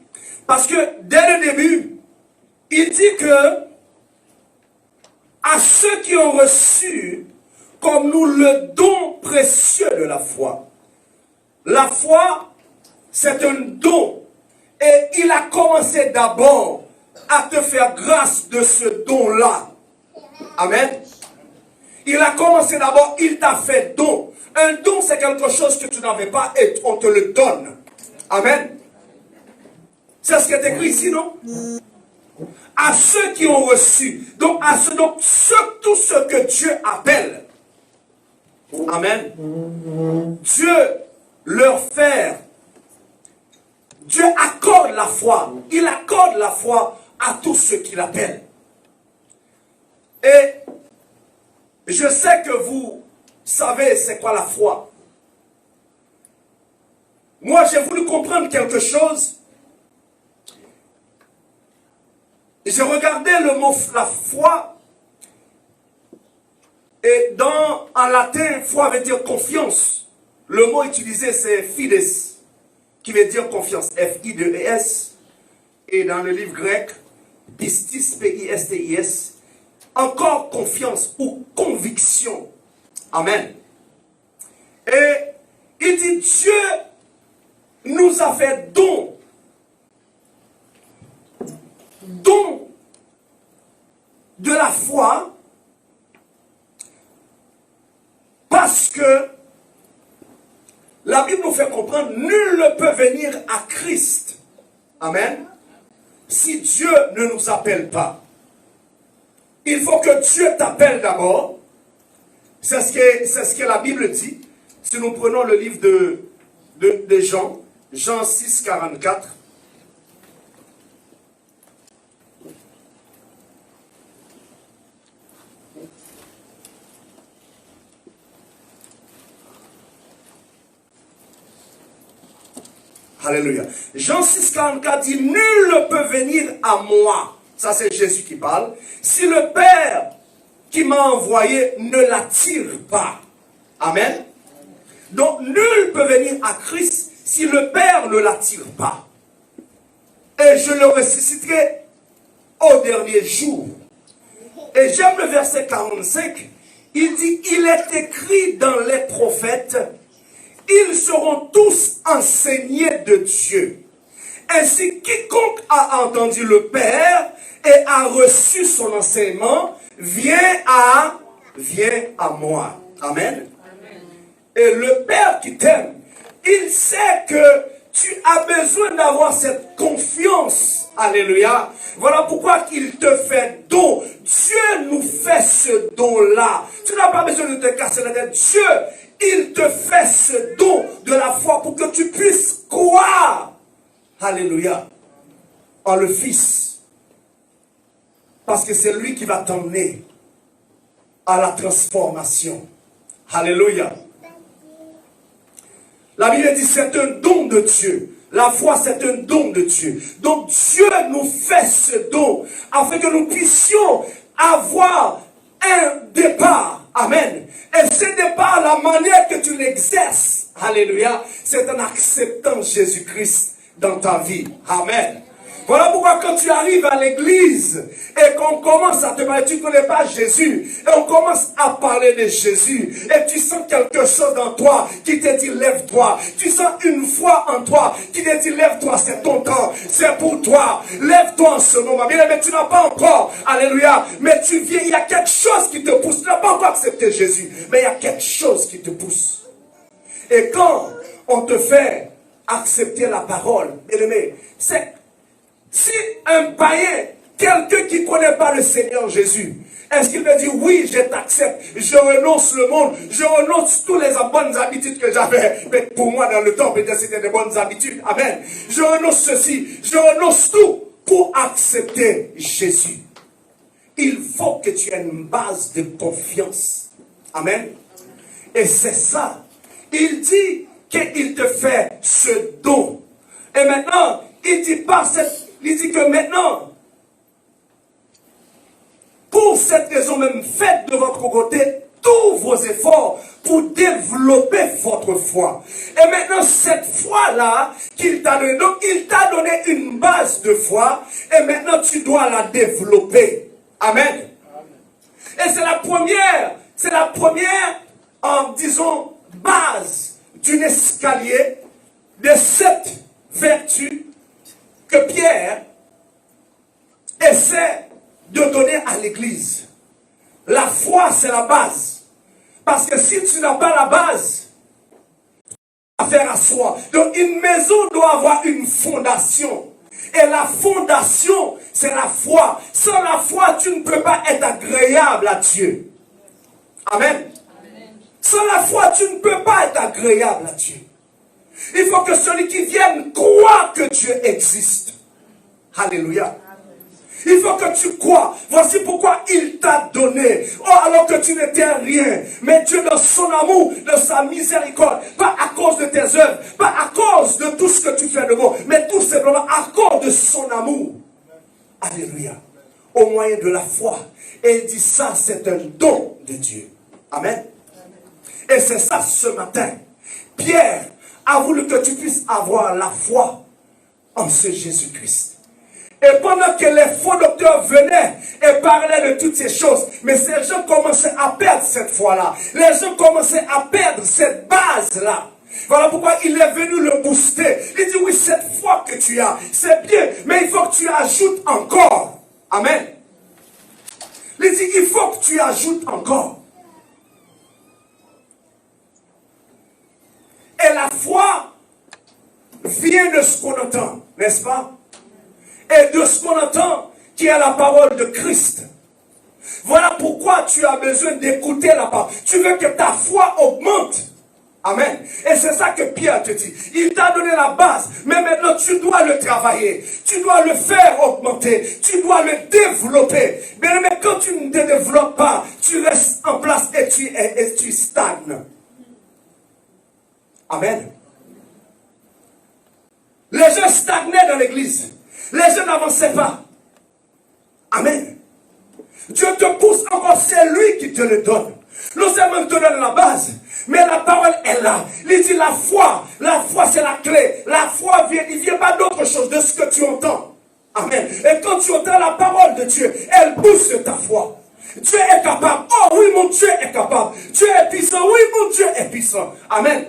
Parce que, dès le début, il dit que, à ceux qui ont reçu comme nous le don précieux de la foi. La foi, c'est un don. Et il a commencé d'abord à te faire grâce de ce don-là. Amen. Il a commencé d'abord, il t'a fait don. Un don, c'est quelque chose que tu n'avais pas et on te le donne. Amen. C'est ce qui est écrit ici, non? À ceux qui ont reçu. Donc, tous ceux que Dieu appelle. Amen. Dieu leur fait, Dieu accorde la foi. Il accorde la foi à tous ceux qui l'appellent. Et je sais que vous savez c'est quoi la foi. Moi, j'ai voulu comprendre quelque chose. J'ai regardé le mot la foi. Et en latin, foi veut dire confiance. Le mot utilisé, c'est fides, qui veut dire confiance. F-I-D-E-S. Et dans le livre grec, pistis, P-I-S-T-I-S. Encore confiance ou conviction. Amen. Et il dit, Dieu nous a fait don. Don de la foi. Parce que la Bible nous fait comprendre, nul ne peut venir à Christ. Amen. Si Dieu ne nous appelle pas. Il faut que Dieu t'appelle d'abord. C'est ce que la Bible dit. Si nous prenons le livre de Jean, Jean 6, 44. Alléluia. Jean 6, 44 dit, nul ne peut venir à moi. Ça, c'est Jésus qui parle. Si le Père qui m'a envoyé ne l'attire pas. Amen. Donc, nul peut venir à Christ si le Père ne l'attire pas. Et je le ressusciterai au dernier jour. Et j'aime le verset 45. Il dit, il est écrit dans les prophètes, ils seront tous enseignés de Dieu. Ainsi, quiconque a entendu le Père et a reçu son enseignement, vient à moi. Amen. Et le Père qui t'aime, il sait que tu as besoin d'avoir cette confiance. Alléluia. Voilà pourquoi il te fait don. Dieu nous fait ce don-là. Tu n'as pas besoin de te casser la tête. Dieu, il te fait ce don de la foi pour que tu puisses croire. Alléluia. En le Fils. Parce que c'est lui qui va t'emmener à la transformation. Alléluia. La Bible dit c'est un don de Dieu. La foi c'est un don de Dieu. Donc Dieu nous fait ce don afin que nous puissions avoir un départ. Amen. Et ce départ, la manière que tu l'exerces, alléluia, c'est en acceptant Jésus-Christ dans ta vie. Amen. Voilà pourquoi quand tu arrives à l'église et qu'on commence à te parler, tu ne connais pas Jésus, et on commence à parler de Jésus, et tu sens quelque chose dans toi qui te dit lève-toi. Tu sens une foi en toi qui te dit lève-toi, c'est ton temps, c'est pour toi. Lève-toi en ce moment. Bien, mais tu n'as pas encore, alléluia, mais tu viens, il y a quelque chose qui te pousse. Tu n'as pas encore accepté Jésus, mais il y a quelque chose qui te pousse. Et quand on te fait accepter la parole, bien aimé, c'est si un païen, quelqu'un qui ne connaît pas le Seigneur Jésus, est-ce qu'il me dit, oui, je t'accepte, je renonce le monde, je renonce toutes les bonnes habitudes que j'avais. Mais pour moi, dans le temps, peut-être c'était des bonnes habitudes. Amen. Je renonce ceci, je renonce tout pour accepter Jésus. Il faut que tu aies une base de confiance. Amen. Et c'est ça. Il dit qu'il te fait ce don. Et maintenant, il dit que maintenant, pour cette raison même, faites de votre côté tous vos efforts pour développer votre foi. Et maintenant, cette foi-là qu'il t'a donnée, donc il t'a donné une base de foi, et maintenant tu dois la développer. Amen. Et c'est la première, disons, base d'un escalier de cette vertu que Pierre essaie de donner à l'église. La foi, c'est la base. Parce que si tu n'as pas la base, affaire à soi. Donc une maison doit avoir une fondation. Et la fondation, c'est la foi. Sans la foi, tu ne peux pas être agréable à Dieu. Amen. Sans la foi, tu ne peux pas être agréable à Dieu. Il faut que celui qui vienne croit que Dieu existe. Alléluia. Il faut que tu crois. Voici pourquoi il t'a donné. Oh, alors que tu n'étais rien. Mais Dieu, dans son amour, de sa miséricorde, pas à cause de tes œuvres, pas à cause de tout ce que tu fais de bon, mais tout simplement à cause de son amour. Alléluia. Au moyen de la foi. Et il dit ça, c'est un don de Dieu. Amen. Et c'est ça ce matin. Pierre a voulu que tu puisses avoir la foi en ce Jésus-Christ. Et pendant que les faux docteurs venaient et parlaient de toutes ces choses, mais ces gens commençaient à perdre cette foi-là. Les gens commençaient à perdre cette base-là. Voilà pourquoi il est venu le booster. Il dit, oui, cette foi que tu as, c'est bien, mais il faut que tu ajoutes encore. Amen. Il dit, il faut que tu ajoutes encore. Et la foi vient de ce qu'on entend, n'est-ce pas? Et de ce qu'on entend, qui est la parole de Christ. Voilà pourquoi tu as besoin d'écouter la parole. Tu veux que ta foi augmente. Amen. Et c'est ça que Pierre te dit. Il t'a donné la base, mais maintenant tu dois le travailler. Tu dois le faire augmenter. Tu dois le développer. Mais quand tu ne te développes pas, tu restes en place et tu stagnes. Amen. Les gens stagnaient dans l'église. Les gens n'avançaient pas. Amen. Dieu te pousse encore, c'est lui qui te le donne. Non seulement il te donne la base, mais la parole est là. Il dit la foi c'est la clé. La foi vient, il ne vient pas d'autre chose, de ce que tu entends. Amen. Et quand tu entends la parole de Dieu, elle booste ta foi. Dieu est capable. Oh oui, mon Dieu est capable. Dieu est puissant. Oui, mon Dieu est puissant. Amen.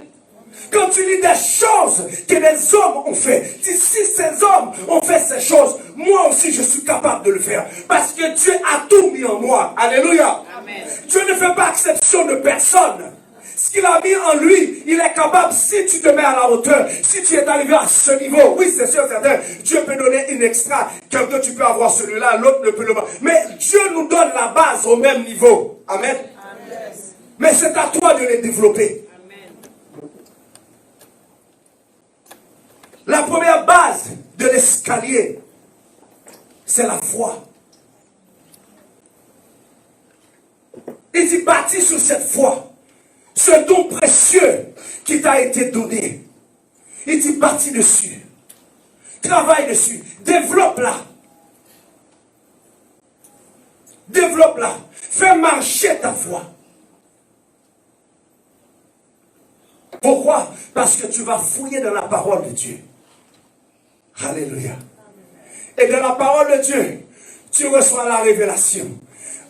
Quand tu lis des choses que les hommes ont fait, si ces hommes ont fait ces choses, moi aussi je suis capable de le faire. Parce que Dieu a tout mis en moi. Alléluia. Amen. Dieu ne fait pas exception de personne. Ce qu'il a mis en lui, il est capable, si tu te mets à la hauteur, si tu es arrivé à ce niveau, oui c'est sûr, certain, Dieu peut donner une extra, quelqu'un tu peux avoir celui-là, l'autre ne peut le voir. Mais Dieu nous donne la base au même niveau. Amen. Amen. Mais c'est à toi de les développer. La première base de l'escalier, c'est la foi. Il dit bâtis sur cette foi, ce don précieux qui t'a été donné. Il dit bâtis dessus, travaille dessus, développe-la. Développe-la, fais marcher ta foi. Pourquoi? Parce que tu vas fouiller dans la parole de Dieu. Alléluia. Et dans la parole de Dieu, tu reçois la révélation.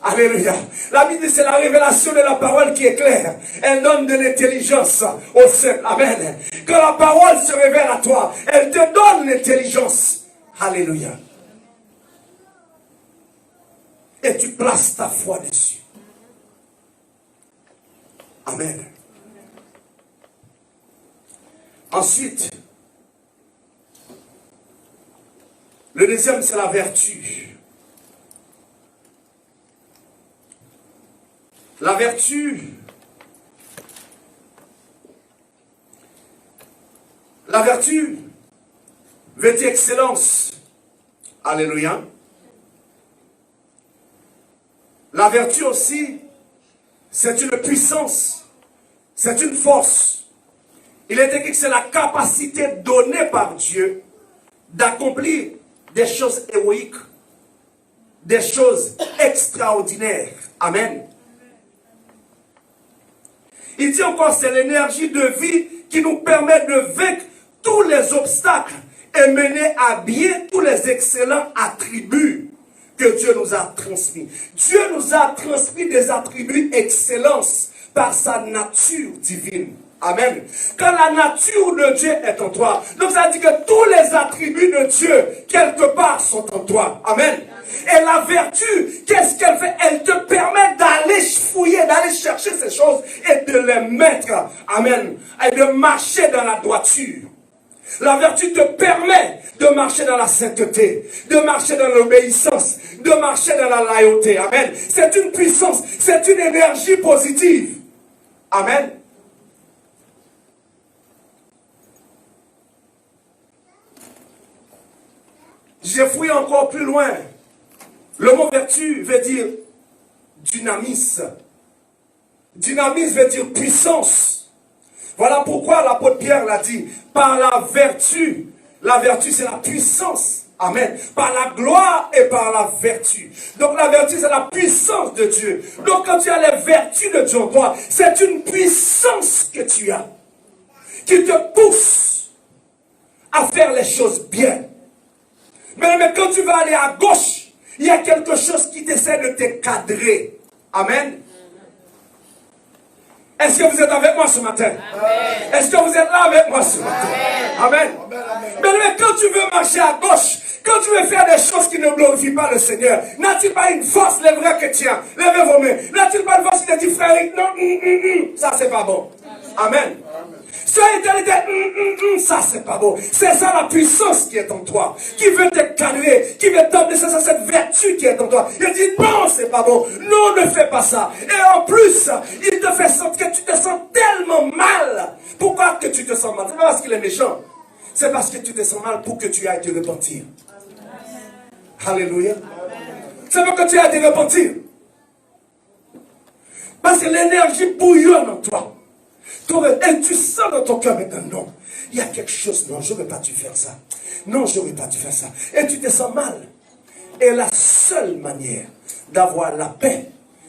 Alléluia. La Bible dit c'est la révélation de la parole qui est claire. Elle donne de l'intelligence au simple. Amen. Quand la parole se révèle à toi, elle te donne l'intelligence. Alléluia. Et tu places ta foi dessus. Amen. Ensuite, le deuxième, c'est la vertu. La vertu veut dire excellence. Alléluia. La vertu aussi, c'est une puissance, c'est une force. Il est écrit que c'est la capacité donnée par Dieu d'accomplir des choses héroïques, des choses extraordinaires. Amen. Il dit encore, c'est l'énergie de vie qui nous permet de vaincre tous les obstacles et mener à bien tous les excellents attributs que Dieu nous a transmis. Dieu nous a transmis des attributs excellence par sa nature divine. Amen. Quand la nature de Dieu est en toi, donc ça dit que tous les attributs de Dieu, quelque part, sont en toi. Amen. Et la vertu, qu'est-ce qu'elle fait? Elle te permet d'aller fouiller, d'aller chercher ces choses et de les mettre. Amen. Et de marcher dans la droiture. La vertu te permet de marcher dans la sainteté, de marcher dans l'obéissance, de marcher dans la loyauté. Amen. C'est une puissance, c'est une énergie positive. Amen. J'ai fouillé encore plus loin. Le mot vertu veut dire dynamisme. Dynamisme veut dire puissance. Voilà pourquoi l'apôtre Pierre l'a dit. Par la vertu c'est la puissance. Amen. Par la gloire et par la vertu. Donc la vertu c'est la puissance de Dieu. Donc quand tu as les vertus de Dieu en toi, c'est une puissance que tu as. Qui te pousse à faire les choses bien. Mais quand tu vas aller à gauche, il y a quelque chose qui essaie de te cadrer. Amen. Est-ce que vous êtes avec moi ce matin? Est-ce que vous êtes là avec moi ce matin? Amen. Mais quand tu veux marcher à gauche, quand tu veux faire des choses qui ne glorifient pas le Seigneur, n'a-t-il pas une force, les vrais chrétiens? Levez vos mains. N'a-t-il pas une force qui te dit, frère, non, ça c'est pas bon. Amen. Sois éternité, ça c'est pas bon. C'est ça la puissance qui est en toi, qui veut te cadrer, qui veut t'emmener, c'est ça cette vertu qui est en toi. Il dit non, c'est pas bon, non, ne fais pas ça. Et en plus, il te fait sentir que tu te sens tellement mal que tu te sens mal. C'est pas parce qu'il est méchant. C'est parce que tu te sens mal pour que tu ailles te repentir. Alléluia. C'est pour que tu ailles te repentir. Parce que l'énergie bouillonne en toi. Et tu sens dans ton cœur maintenant, non, il y a quelque chose, non, je n'aurais pas dû faire ça. Non, je n'aurais pas dû faire ça. Et tu te sens mal. Et la seule manière d'avoir la paix,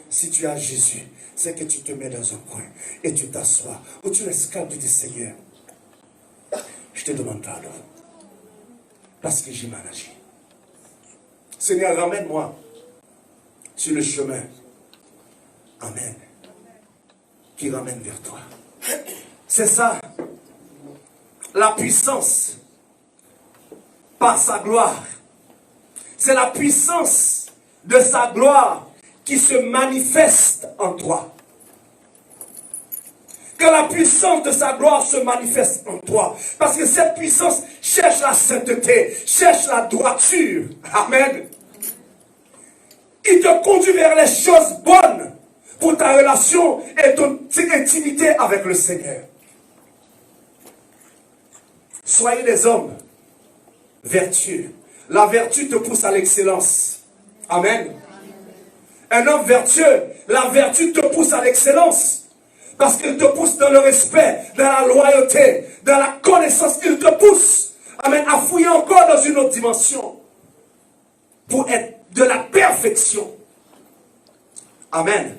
si tu as Jésus, c'est que tu te mets dans un coin et tu t'assois. Ou tu restes calme, tu dis, Seigneur, je te demande pardon. Parce que j'ai mal agi. Seigneur, ramène-moi sur le chemin. Amen. Qui ramène vers toi. C'est ça. La puissance par sa gloire. C'est la puissance de sa gloire qui se manifeste en toi. Que la puissance de sa gloire se manifeste en toi. Parce que cette puissance cherche la sainteté, cherche la droiture. Amen. Il te conduit vers les choses bonnes pour ta relation et ton intimité avec le Seigneur. Soyez des hommes vertueux. La vertu te pousse à l'excellence. Amen. Un homme vertueux, la vertu te pousse à l'excellence. Parce qu'il te pousse dans le respect, dans la loyauté, dans la connaissance. Il te pousse, amen, à fouiller encore dans une autre dimension. Pour être de la perfection. Amen.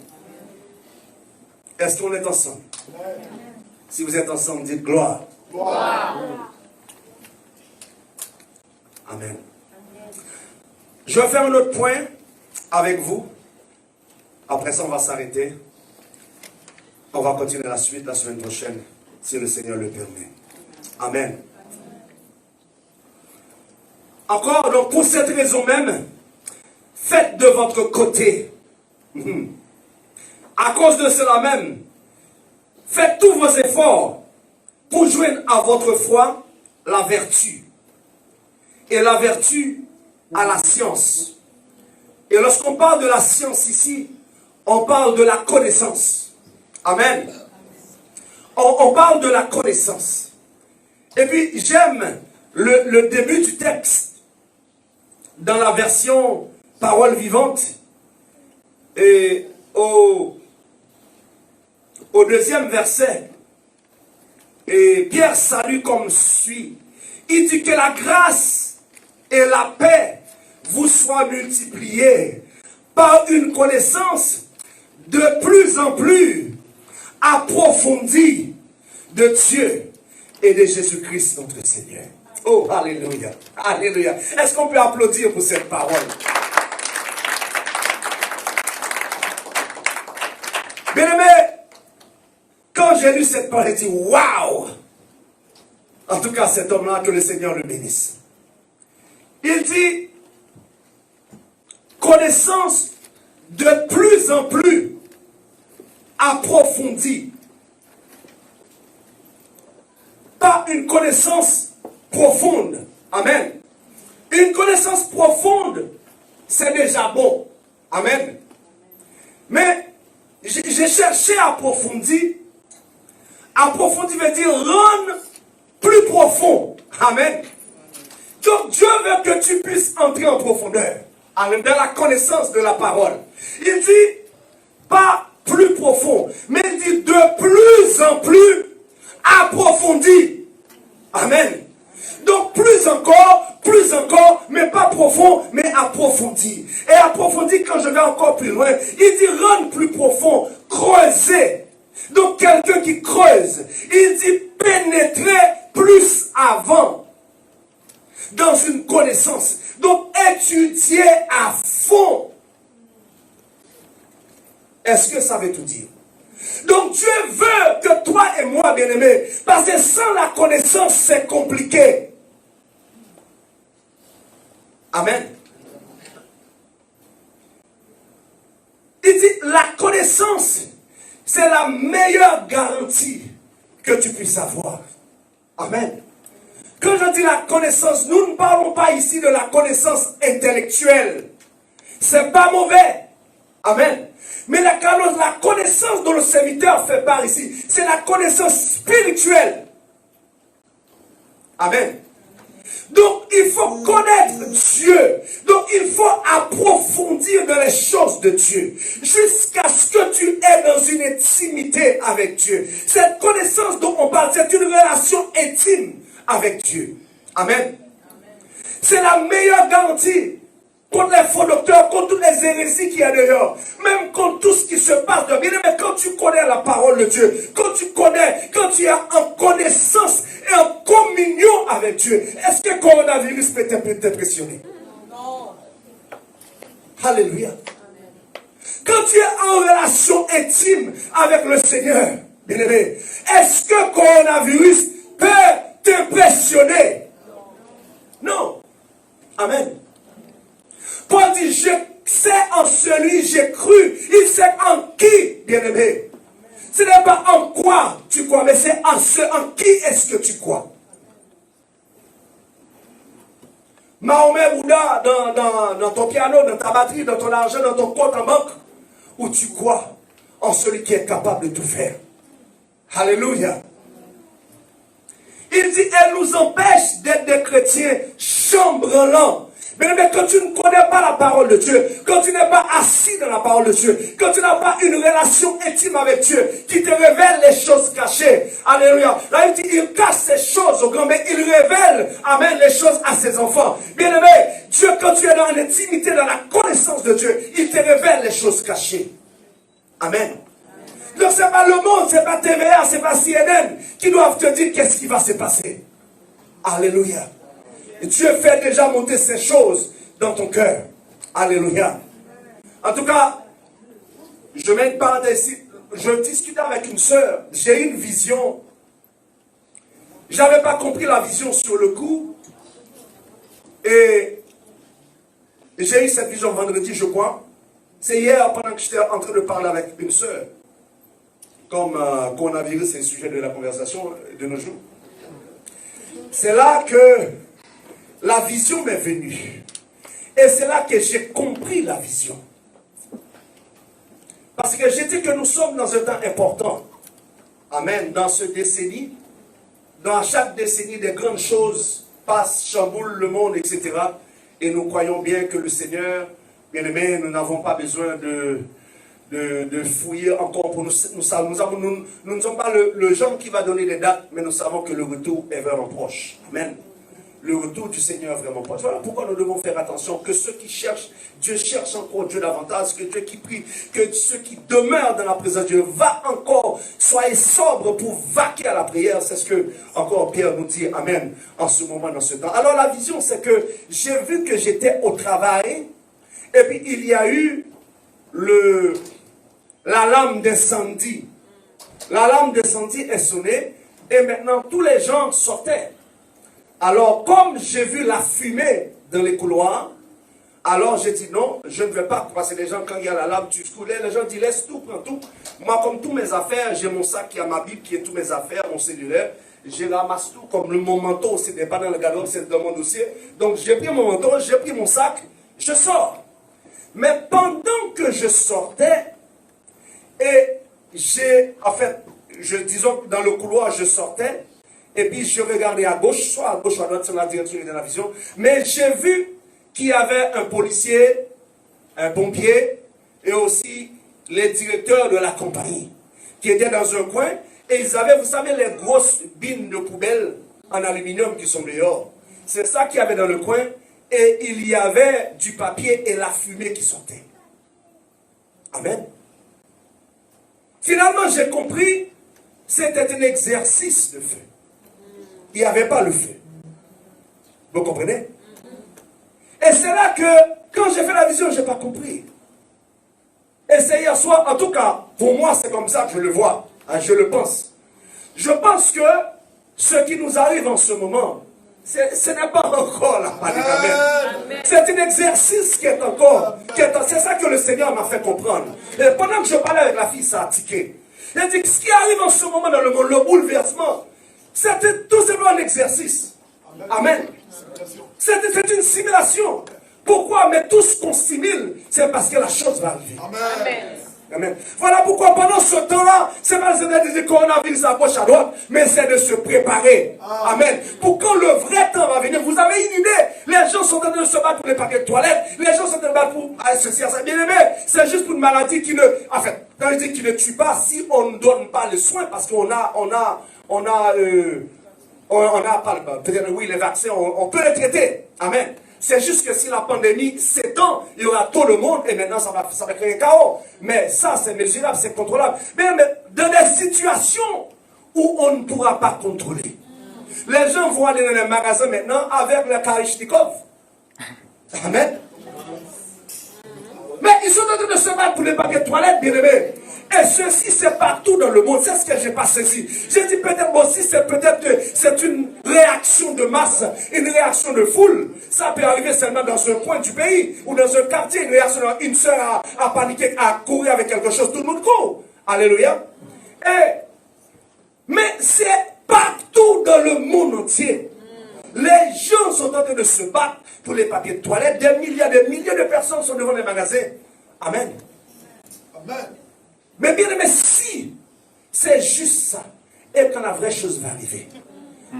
Est-ce qu'on est ensemble? Si vous êtes ensemble, dites gloire. Gloire. Amen. Je vais faire un autre point avec vous. Après ça, on va s'arrêter. On va continuer la suite la semaine prochaine, si le Seigneur le permet. Amen. Encore, donc pour cette raison même, faites de votre côté. À cause de cela même, faites tous vos efforts pour joindre à votre foi la vertu. Et la vertu à la science. Et lorsqu'on parle de la science ici, on parle de la connaissance. Amen. On parle de la connaissance. Et puis j'aime le début du texte dans la version parole vivante. Et au deuxième verset, et Pierre salue comme suit. Il dit que la grâce et la paix vous soient multipliées par une connaissance de plus en plus approfondie de Dieu et de Jésus-Christ notre Seigneur. Oh, alléluia, alléluia. Est-ce qu'on peut applaudir pour cette parole? Bien-aimé, quand j'ai lu cette parole, j'ai dit, waouh! En tout cas, cet homme-là, que le Seigneur le bénisse. Il dit, connaissance de plus en plus approfondie. Pas une connaissance profonde. Amen. Une connaissance profonde, c'est déjà bon. Amen. Mais j'ai cherché à approfondir. Approfondir veut dire rendre plus profond. Amen. Donc Dieu veut que tu puisses entrer en profondeur. Amen. Dans la connaissance de la parole. Il dit pas plus profond, mais il dit de plus en plus approfondi. Amen. Donc plus encore, mais pas profond, mais approfondi. Et approfondi, quand je vais encore plus loin, il dit rendre plus profond, creuser. Donc quelqu'un qui creuse, il dit pénétrer plus avant dans une connaissance. Donc étudier à fond. Est-ce que ça veut tout dire? Donc Dieu veut que toi et moi, bien-aimés, parce que sans la connaissance, c'est compliqué. Amen. Il dit, la connaissance, c'est la meilleure garantie que tu puisses avoir. Amen. Quand je dis la connaissance, nous ne parlons pas ici de la connaissance intellectuelle. C'est pas mauvais. Amen. Mais la connaissance dont le serviteur fait part ici, c'est la connaissance spirituelle. Amen. Donc, il faut connaître Dieu. Donc, il faut approfondir dans les choses de Dieu. Jusqu'à ce que tu aies dans une intimité avec Dieu. Cette connaissance dont on parle, c'est une relation intime avec Dieu. Amen. C'est la meilleure garantie contre les faux docteurs, contre toutes les hérésies qu'il y a dehors, même contre tout ce qui se passe de bien. Mais quand tu connais la parole de Dieu, quand tu es en connaissance et en communion avec Dieu, est-ce que le coronavirus peut t'impressionner? Non. Alléluia. Quand tu es en relation intime avec le Seigneur, bien aimé, est-ce que le coronavirus peut t'impressionner? Non. Amen. Paul dit, je sais en celui j'ai cru. Il sait en qui, bien-aimé. Ce n'est pas en quoi tu crois, mais c'est en qui est-ce que tu crois. Mahomet Bouddha, dans ton piano, dans ta batterie, dans ton argent, dans ton compte en banque, où tu crois en celui qui est capable de tout faire. Alléluia. Il dit, elle nous empêche d'être des chrétiens chambranlants. Mais quand tu ne connais pas la parole de Dieu, quand tu n'es pas assis dans la parole de Dieu, quand tu n'as pas une relation intime avec Dieu, qui te révèle les choses cachées, alléluia. Là, il dit, il cache ces choses au grand, mais il révèle, amen, les choses à ses enfants. Bien aimé, Dieu, quand tu es dans l'intimité, dans la connaissance de Dieu, il te révèle les choses cachées. Amen. Donc, ce n'est pas le monde, ce n'est pas TVA, ce n'est pas CNN qui doivent te dire qu'est-ce qui va se passer. Alléluia. Et Dieu fait déjà monter ces choses dans ton cœur. Alléluia. En tout cas, je mets une parenthèse ici. Je discutais avec une sœur. J'ai eu une vision. Je n'avais pas compris la vision sur le coup. Et j'ai eu cette vision vendredi, je crois. C'est hier, pendant que j'étais en train de parler avec une sœur. Comme coronavirus, c'est le sujet de la conversation de nos jours. C'est là que la vision m'est venue. Et c'est là que j'ai compris la vision. Parce que j'ai dit que nous sommes dans un temps important. Amen. Dans ce décennie, dans chaque décennie, des grandes choses passent, chamboulent le monde, etc. Et nous croyons bien que le Seigneur, bien aimé, nous n'avons pas besoin de fouiller encore pour nous. Nous ne sommes pas le genre qui va donner des dates, mais nous savons que le retour est vraiment proche. Amen. Le retour du Seigneur est vraiment proche. Voilà pourquoi nous devons faire attention que ceux qui cherchent, Dieu cherche encore Dieu davantage, que Dieu qui prie, que ceux qui demeurent dans la présence de Dieu, va encore, soyez sobres pour vaquer à la prière. C'est ce que encore Pierre nous dit, amen, en ce moment, dans ce temps. Alors la vision, c'est que j'ai vu que j'étais au travail, et puis il y a eu la lame d'incendie. La lame d'incendie est sonnée, et maintenant tous les gens sortaient. Alors, comme j'ai vu la fumée dans les couloirs, alors j'ai dit non, je ne vais pas, parce que les gens, quand il y a la lame, tu coulais, les gens disent laisse tout, prends tout. Moi, comme tous mes affaires, j'ai mon sac qui a ma Bible, qui est tous mes affaires, mon cellulaire, je ramasse tout, comme mon manteau, ce n'est pas dans le garde-robe, c'est dans mon dossier. Donc, j'ai pris mon manteau, j'ai pris mon sac, je sors. Mais pendant que je sortais, et disons dans le couloir, je sortais, et puis je regardais à gauche, soit à gauche ou à droite, sur la direction de la vision. Mais j'ai vu qu'il y avait un policier, un pompier, et aussi les directeurs de la compagnie, qui étaient dans un coin, et ils avaient, vous savez, les grosses bines de poubelle en aluminium qui sont dehors. C'est ça qu'il y avait dans le coin, et il y avait du papier et la fumée qui sortait. Amen. Finalement, j'ai compris, c'était un exercice de feu. Il n'y avait pas le feu. Vous comprenez? Et c'est là que, quand j'ai fait la vision, je n'ai pas compris. Et c'est hier soir, en tout cas, pour moi, c'est comme ça que je le vois. Je le pense. Je pense que ce qui nous arrive en ce moment, ce n'est pas encore la panique. Amen. C'est un exercice qui est encore. C'est ça que le Seigneur m'a fait comprendre. Et pendant que je parlais avec la fille, ça a tiqué. Il dit que ce qui arrive en ce moment dans le monde, le bouleversement, c'était tout simplement un exercice. Amen. C'est une simulation. Pourquoi? Mais tout ce qu'on simule, c'est parce que la chose va arriver. Amen. Amen. Voilà pourquoi pendant ce temps-là, c'est pas de dire coronavirus à gauche à droite, mais c'est de se préparer. Amen. Pour quand le vrai temps va venir, vous avez une idée. Les gens sont en train de se battre pour les paquets de toilettes, les gens sont en train de se battre pour ceci, ça. Bien aimé, c'est juste pour une maladie qui ne, en fait, quand je dis qui ne tue pas, si on ne donne pas le soin, parce qu'on a pas, peut-être oui, les vaccins, on peut les traiter. Amen. C'est juste que si la pandémie s'étend, il y aura tout le monde et maintenant ça va créer un chaos. Mais ça, c'est mesurable, c'est contrôlable. Mais dans des situations où on ne pourra pas contrôler, les gens vont aller dans les magasins maintenant avec le Kalachnikov. Amen. Mais ils sont en train de se battre pour les paquets de toilettes, bien aimés. Et ceci, c'est partout dans le monde. C'est ce que je n'ai pas saisi. J'ai dit peut-être aussi, peut-être que c'est une réaction de masse, une réaction de foule. Ça peut arriver seulement dans un coin du pays ou dans un quartier, une réaction, une soeur a paniqué, a couru avec quelque chose, tout le monde court. Alléluia. Mais c'est partout dans le monde entier. Les gens sont en train de se battre pour les papiers de toilette. Des milliers de personnes sont devant les magasins. Amen. Amen. Mais bien aimé, si c'est juste ça, et quand la vraie chose va arriver,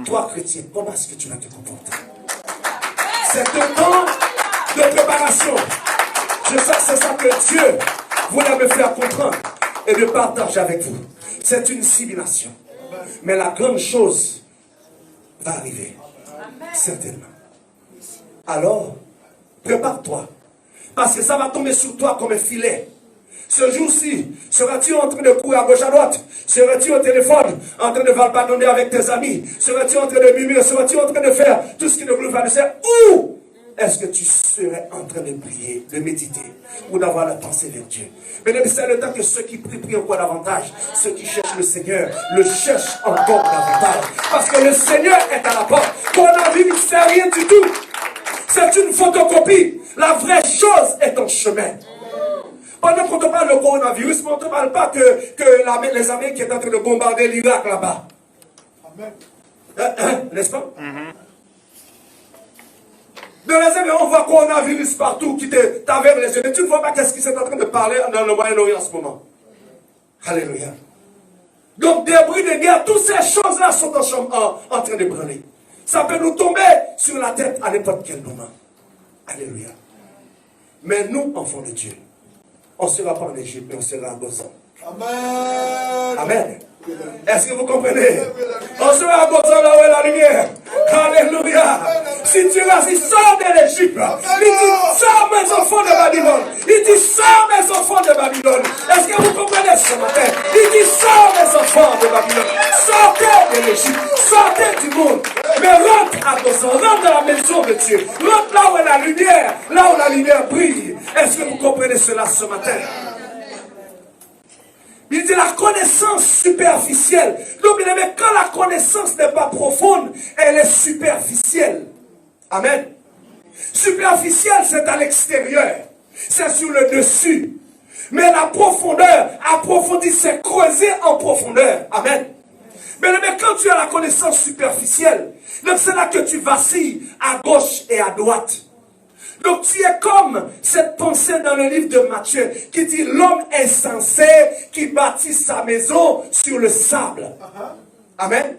toi chrétien, comment est-ce que tu vas te comporter? C'est un temps de préparation. Je sais que c'est ça que Dieu voulait me faire comprendre et de partager avec vous. C'est une simulation. Mais la grande chose va arriver. Certainement. Alors, prépare-toi. Parce que ça va tomber sur toi comme un filet. Ce jour-ci, seras-tu en train de courir à gauche à droite? Seras-tu au téléphone en train de valpadonner avec tes amis? Seras-tu en train de murmurer? Seras-tu en train de faire tout ce qui ne glorifie pas le Seigneur? Ou est-ce que tu serais en train de prier, de méditer ou d'avoir la pensée vers Dieu? Mais c'est le temps que ceux qui prient encore davantage, ceux qui cherchent le Seigneur, le cherchent encore davantage. Parce que le Seigneur est à la porte. Qu'on a vu, c'est rien du tout. C'est une photocopie. La vraie chose est en chemin. Pendant qu'on te parle de coronavirus, on ne te parle pas que les Américains sont en train de bombarder l'Irak là-bas. N'est-ce pas? Dans les Américains, on voit coronavirus partout qui t'avère les yeux. Mais tu ne vois pas qu'est-ce qui s'est en train de parler dans le Moyen-Orient en ce moment. Alléluia. Donc, des bruits de guerre, toutes ces choses-là sont en train de brûler. Ça peut nous tomber sur la tête à n'importe quel moment. Alléluia. Mais nous, enfants de Dieu, on ne sera pas en Égypte, mais on sera à Gozan. Amen. Amen. Est-ce que vous comprenez? On sera à Gozan là où est la lumière. Alléluia. Si tu vas, il sort de l'Égypte. Il dit, sors mes enfants de Babylone. Il dit, sors mes enfants de Babylone. Est-ce que vous comprenez ce matin? Il dit, sors mes enfants de Babylone. Sortez de l'Égypte. Sortez du monde. Mais rentre à Gozan. Rentre dans la maison de Dieu. Rentre là où est la lumière. Là où la lumière brille. Est-ce que vous comprenez cela ce matin? Il dit la connaissance superficielle. Donc, bien aimé, quand la connaissance n'est pas profonde, elle est superficielle. Amen. Superficielle, c'est à l'extérieur. C'est sur le dessus. Mais la profondeur, approfondir, c'est creuser en profondeur. Amen. Mais quand tu as la connaissance superficielle, donc c'est là que tu vacilles à gauche et à droite. Donc tu es comme cette pensée dans le livre de Matthieu qui dit l'homme insensé qui bâtit sa maison sur le sable. Amen.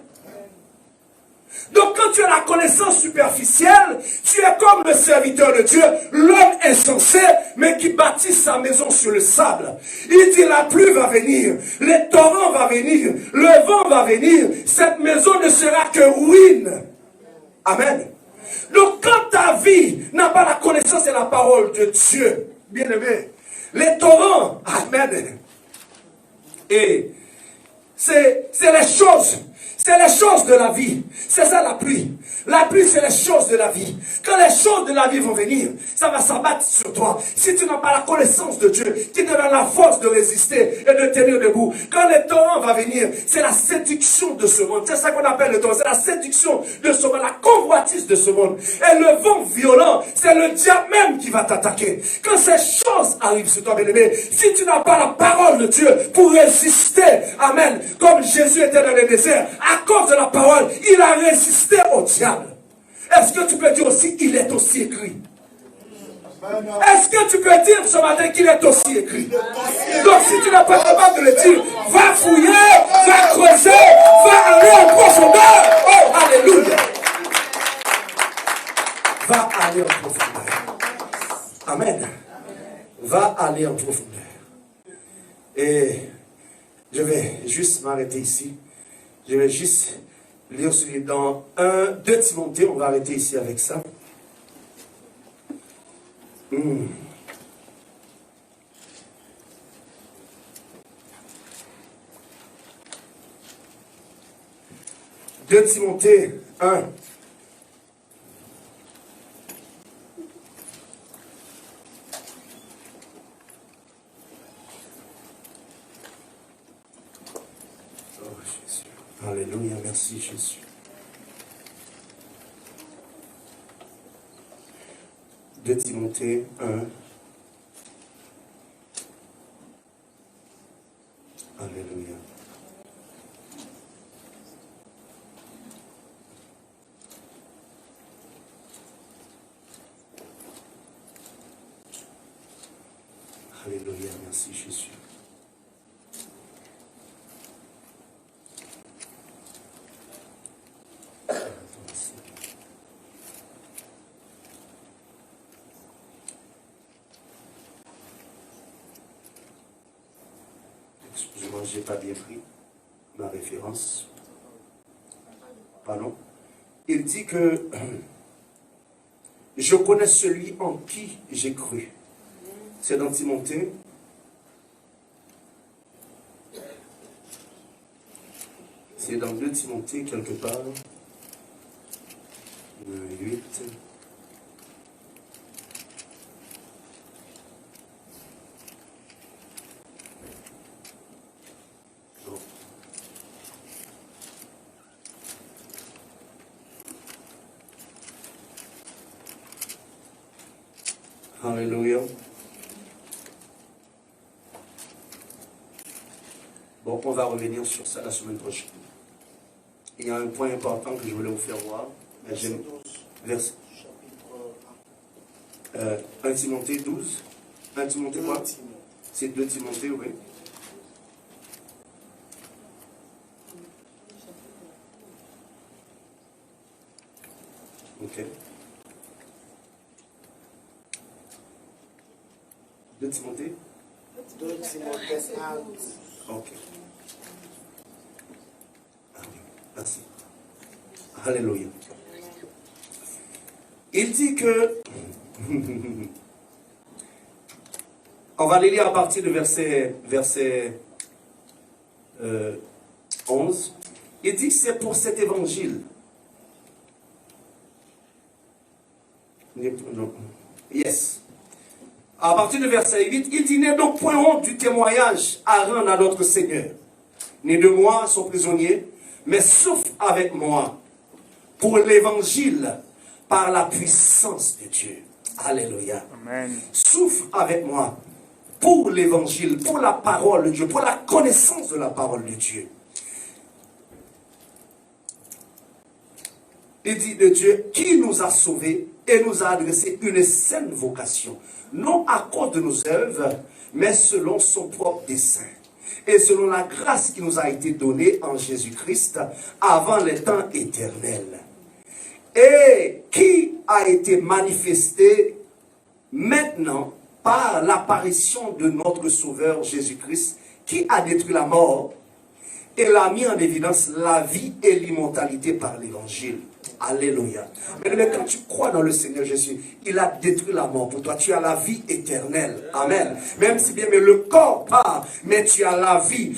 Donc quand tu as la connaissance superficielle, tu es comme le serviteur de Dieu, l'homme insensé, mais qui bâtit sa maison sur le sable. Il dit la pluie va venir, les torrents vont venir, le vent va venir, cette maison ne sera que ruine. Amen. Donc quand ta vie n'a pas la connaissance de la parole de Dieu, bien aimé, les torrents, amen, et c'est les choses de la vie. C'est ça la pluie. La pluie, c'est les choses de la vie. Quand les choses de la vie vont venir, ça va s'abattre sur toi. Si tu n'as pas la connaissance de Dieu, qui te donne la force de résister et de tenir debout. Quand les torrents vont venir, c'est la séduction de ce monde. C'est ça qu'on appelle le torrent. C'est la séduction de ce monde, la convoitise de ce monde. Et le vent violent, c'est le diable même qui va t'attaquer. Quand ces choses arrivent sur toi, bien-aimé, si tu n'as pas la parole de Dieu pour résister, amen, comme Jésus était dans le désert, à cause de la parole, il a résisté au diable. Est-ce que tu peux dire aussi, il est aussi écrit? Est-ce que tu peux dire ce matin qu'il est aussi écrit? Donc si tu n'es pas capable de le dire, va fouiller, va creuser, va aller en profondeur. Oh, alléluia. Va aller en profondeur. Amen. Va aller en profondeur. Et je vais juste m'arrêter ici. Je vais juste lire celui dans 2 Timothée. On va arrêter ici avec ça. 2 Timothée 1. Oh Jésus. Alléluia, merci Jésus. 2 Timothée 1. Alléluia. Alléluia, merci Jésus. Excusez-moi, je n'ai pas bien pris ma référence. Pardon. Il dit que je connais celui en qui j'ai cru. C'est dans Timothée. C'est dans 2 Timothée quelque part. 8. Non. Alléluia. Bon, on va revenir sur ça la semaine prochaine. Il y a un point important que je voulais vous faire voir. Verset 1 Timothée 12. 1 Timothée quoi? C'est 2 Timothée, oui. Ok. 2 Timothée? 2 Timothée 1. Ok. Merci. Alléluia. Il dit que, on va les lire à partir de verset 11. Il dit que c'est pour cet évangile. Non. Yes. À partir de verset 8, il dit, n'est donc point honte du témoignage à rendre à notre Seigneur, ni de moi, son prisonnier, mais souffre avec moi pour l'évangile par la puissance de Dieu. Alléluia. Amen. Souffre avec moi pour l'évangile, pour la parole de Dieu, pour la connaissance de la parole de Dieu. Il dit de Dieu qui nous a sauvés et nous a adressé une saine vocation, non à cause de nos œuvres, mais selon son propre dessein. Et selon la grâce qui nous a été donnée en Jésus-Christ avant les temps éternels. Et qui a été manifesté maintenant par l'apparition de notre Sauveur Jésus-Christ, qui a détruit la mort et l'a mis en évidence la vie et l'immortalité par l'évangile. Alléluia. Mais quand tu crois dans le Seigneur Jésus, il a détruit la mort pour toi. Tu as la vie éternelle. Amen. Même si bien mais le corps part, mais tu as la vie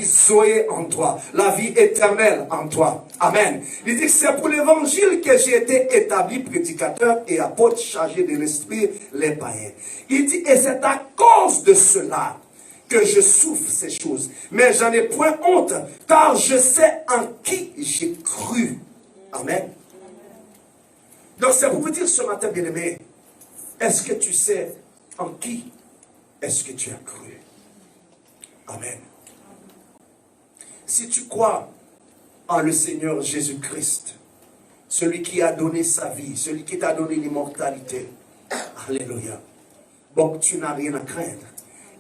Zoé en toi, la vie éternelle en toi. Amen. Il dit que c'est pour l'évangile que j'ai été établi prédicateur et apôtre chargé de l'esprit les païens. Il dit, et c'est à cause de cela que je souffre ces choses. Mais j'en ai point honte, car je sais en qui j'ai cru. Amen. Donc c'est pour vous dire ce matin, bien-aimé, est-ce que tu sais en qui est-ce que tu as cru? Amen. Si tu crois en le Seigneur Jésus-Christ, celui qui a donné sa vie, celui qui t'a donné l'immortalité, alléluia, donc tu n'as rien à craindre.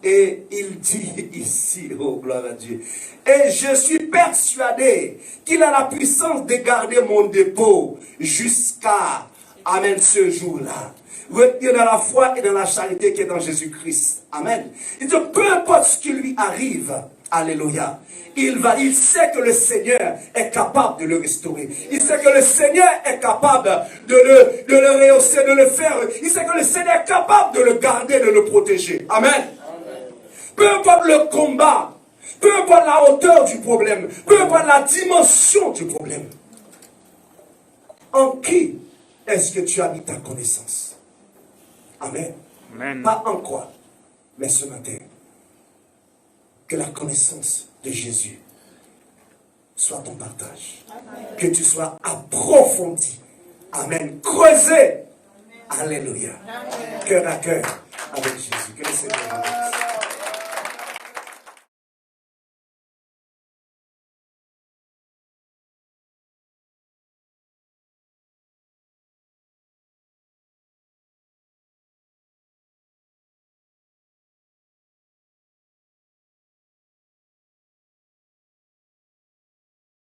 Et il dit ici, oh gloire à Dieu, et je suis persuadé qu'il a la puissance de garder mon dépôt jusqu'à, amen, ce jour-là. Retenir dans la foi et dans la charité qui est dans Jésus-Christ. Amen. Il dit, peu importe ce qui lui arrive, alléluia, il sait que le Seigneur est capable de le restaurer. Il sait que le Seigneur est capable de le rehausser, de le faire. Il sait que le Seigneur est capable de le garder, de le protéger. Amen. Peu importe le combat, peu importe la hauteur du problème, peu importe la dimension du problème. En qui est-ce que tu as mis ta connaissance? Amen. Amen. Pas en quoi, mais ce matin, que la connaissance de Jésus soit ton partage. Amen. Que tu sois approfondi. Amen. Creusé. Alléluia. Cœur à cœur avec Jésus. Que le Seigneur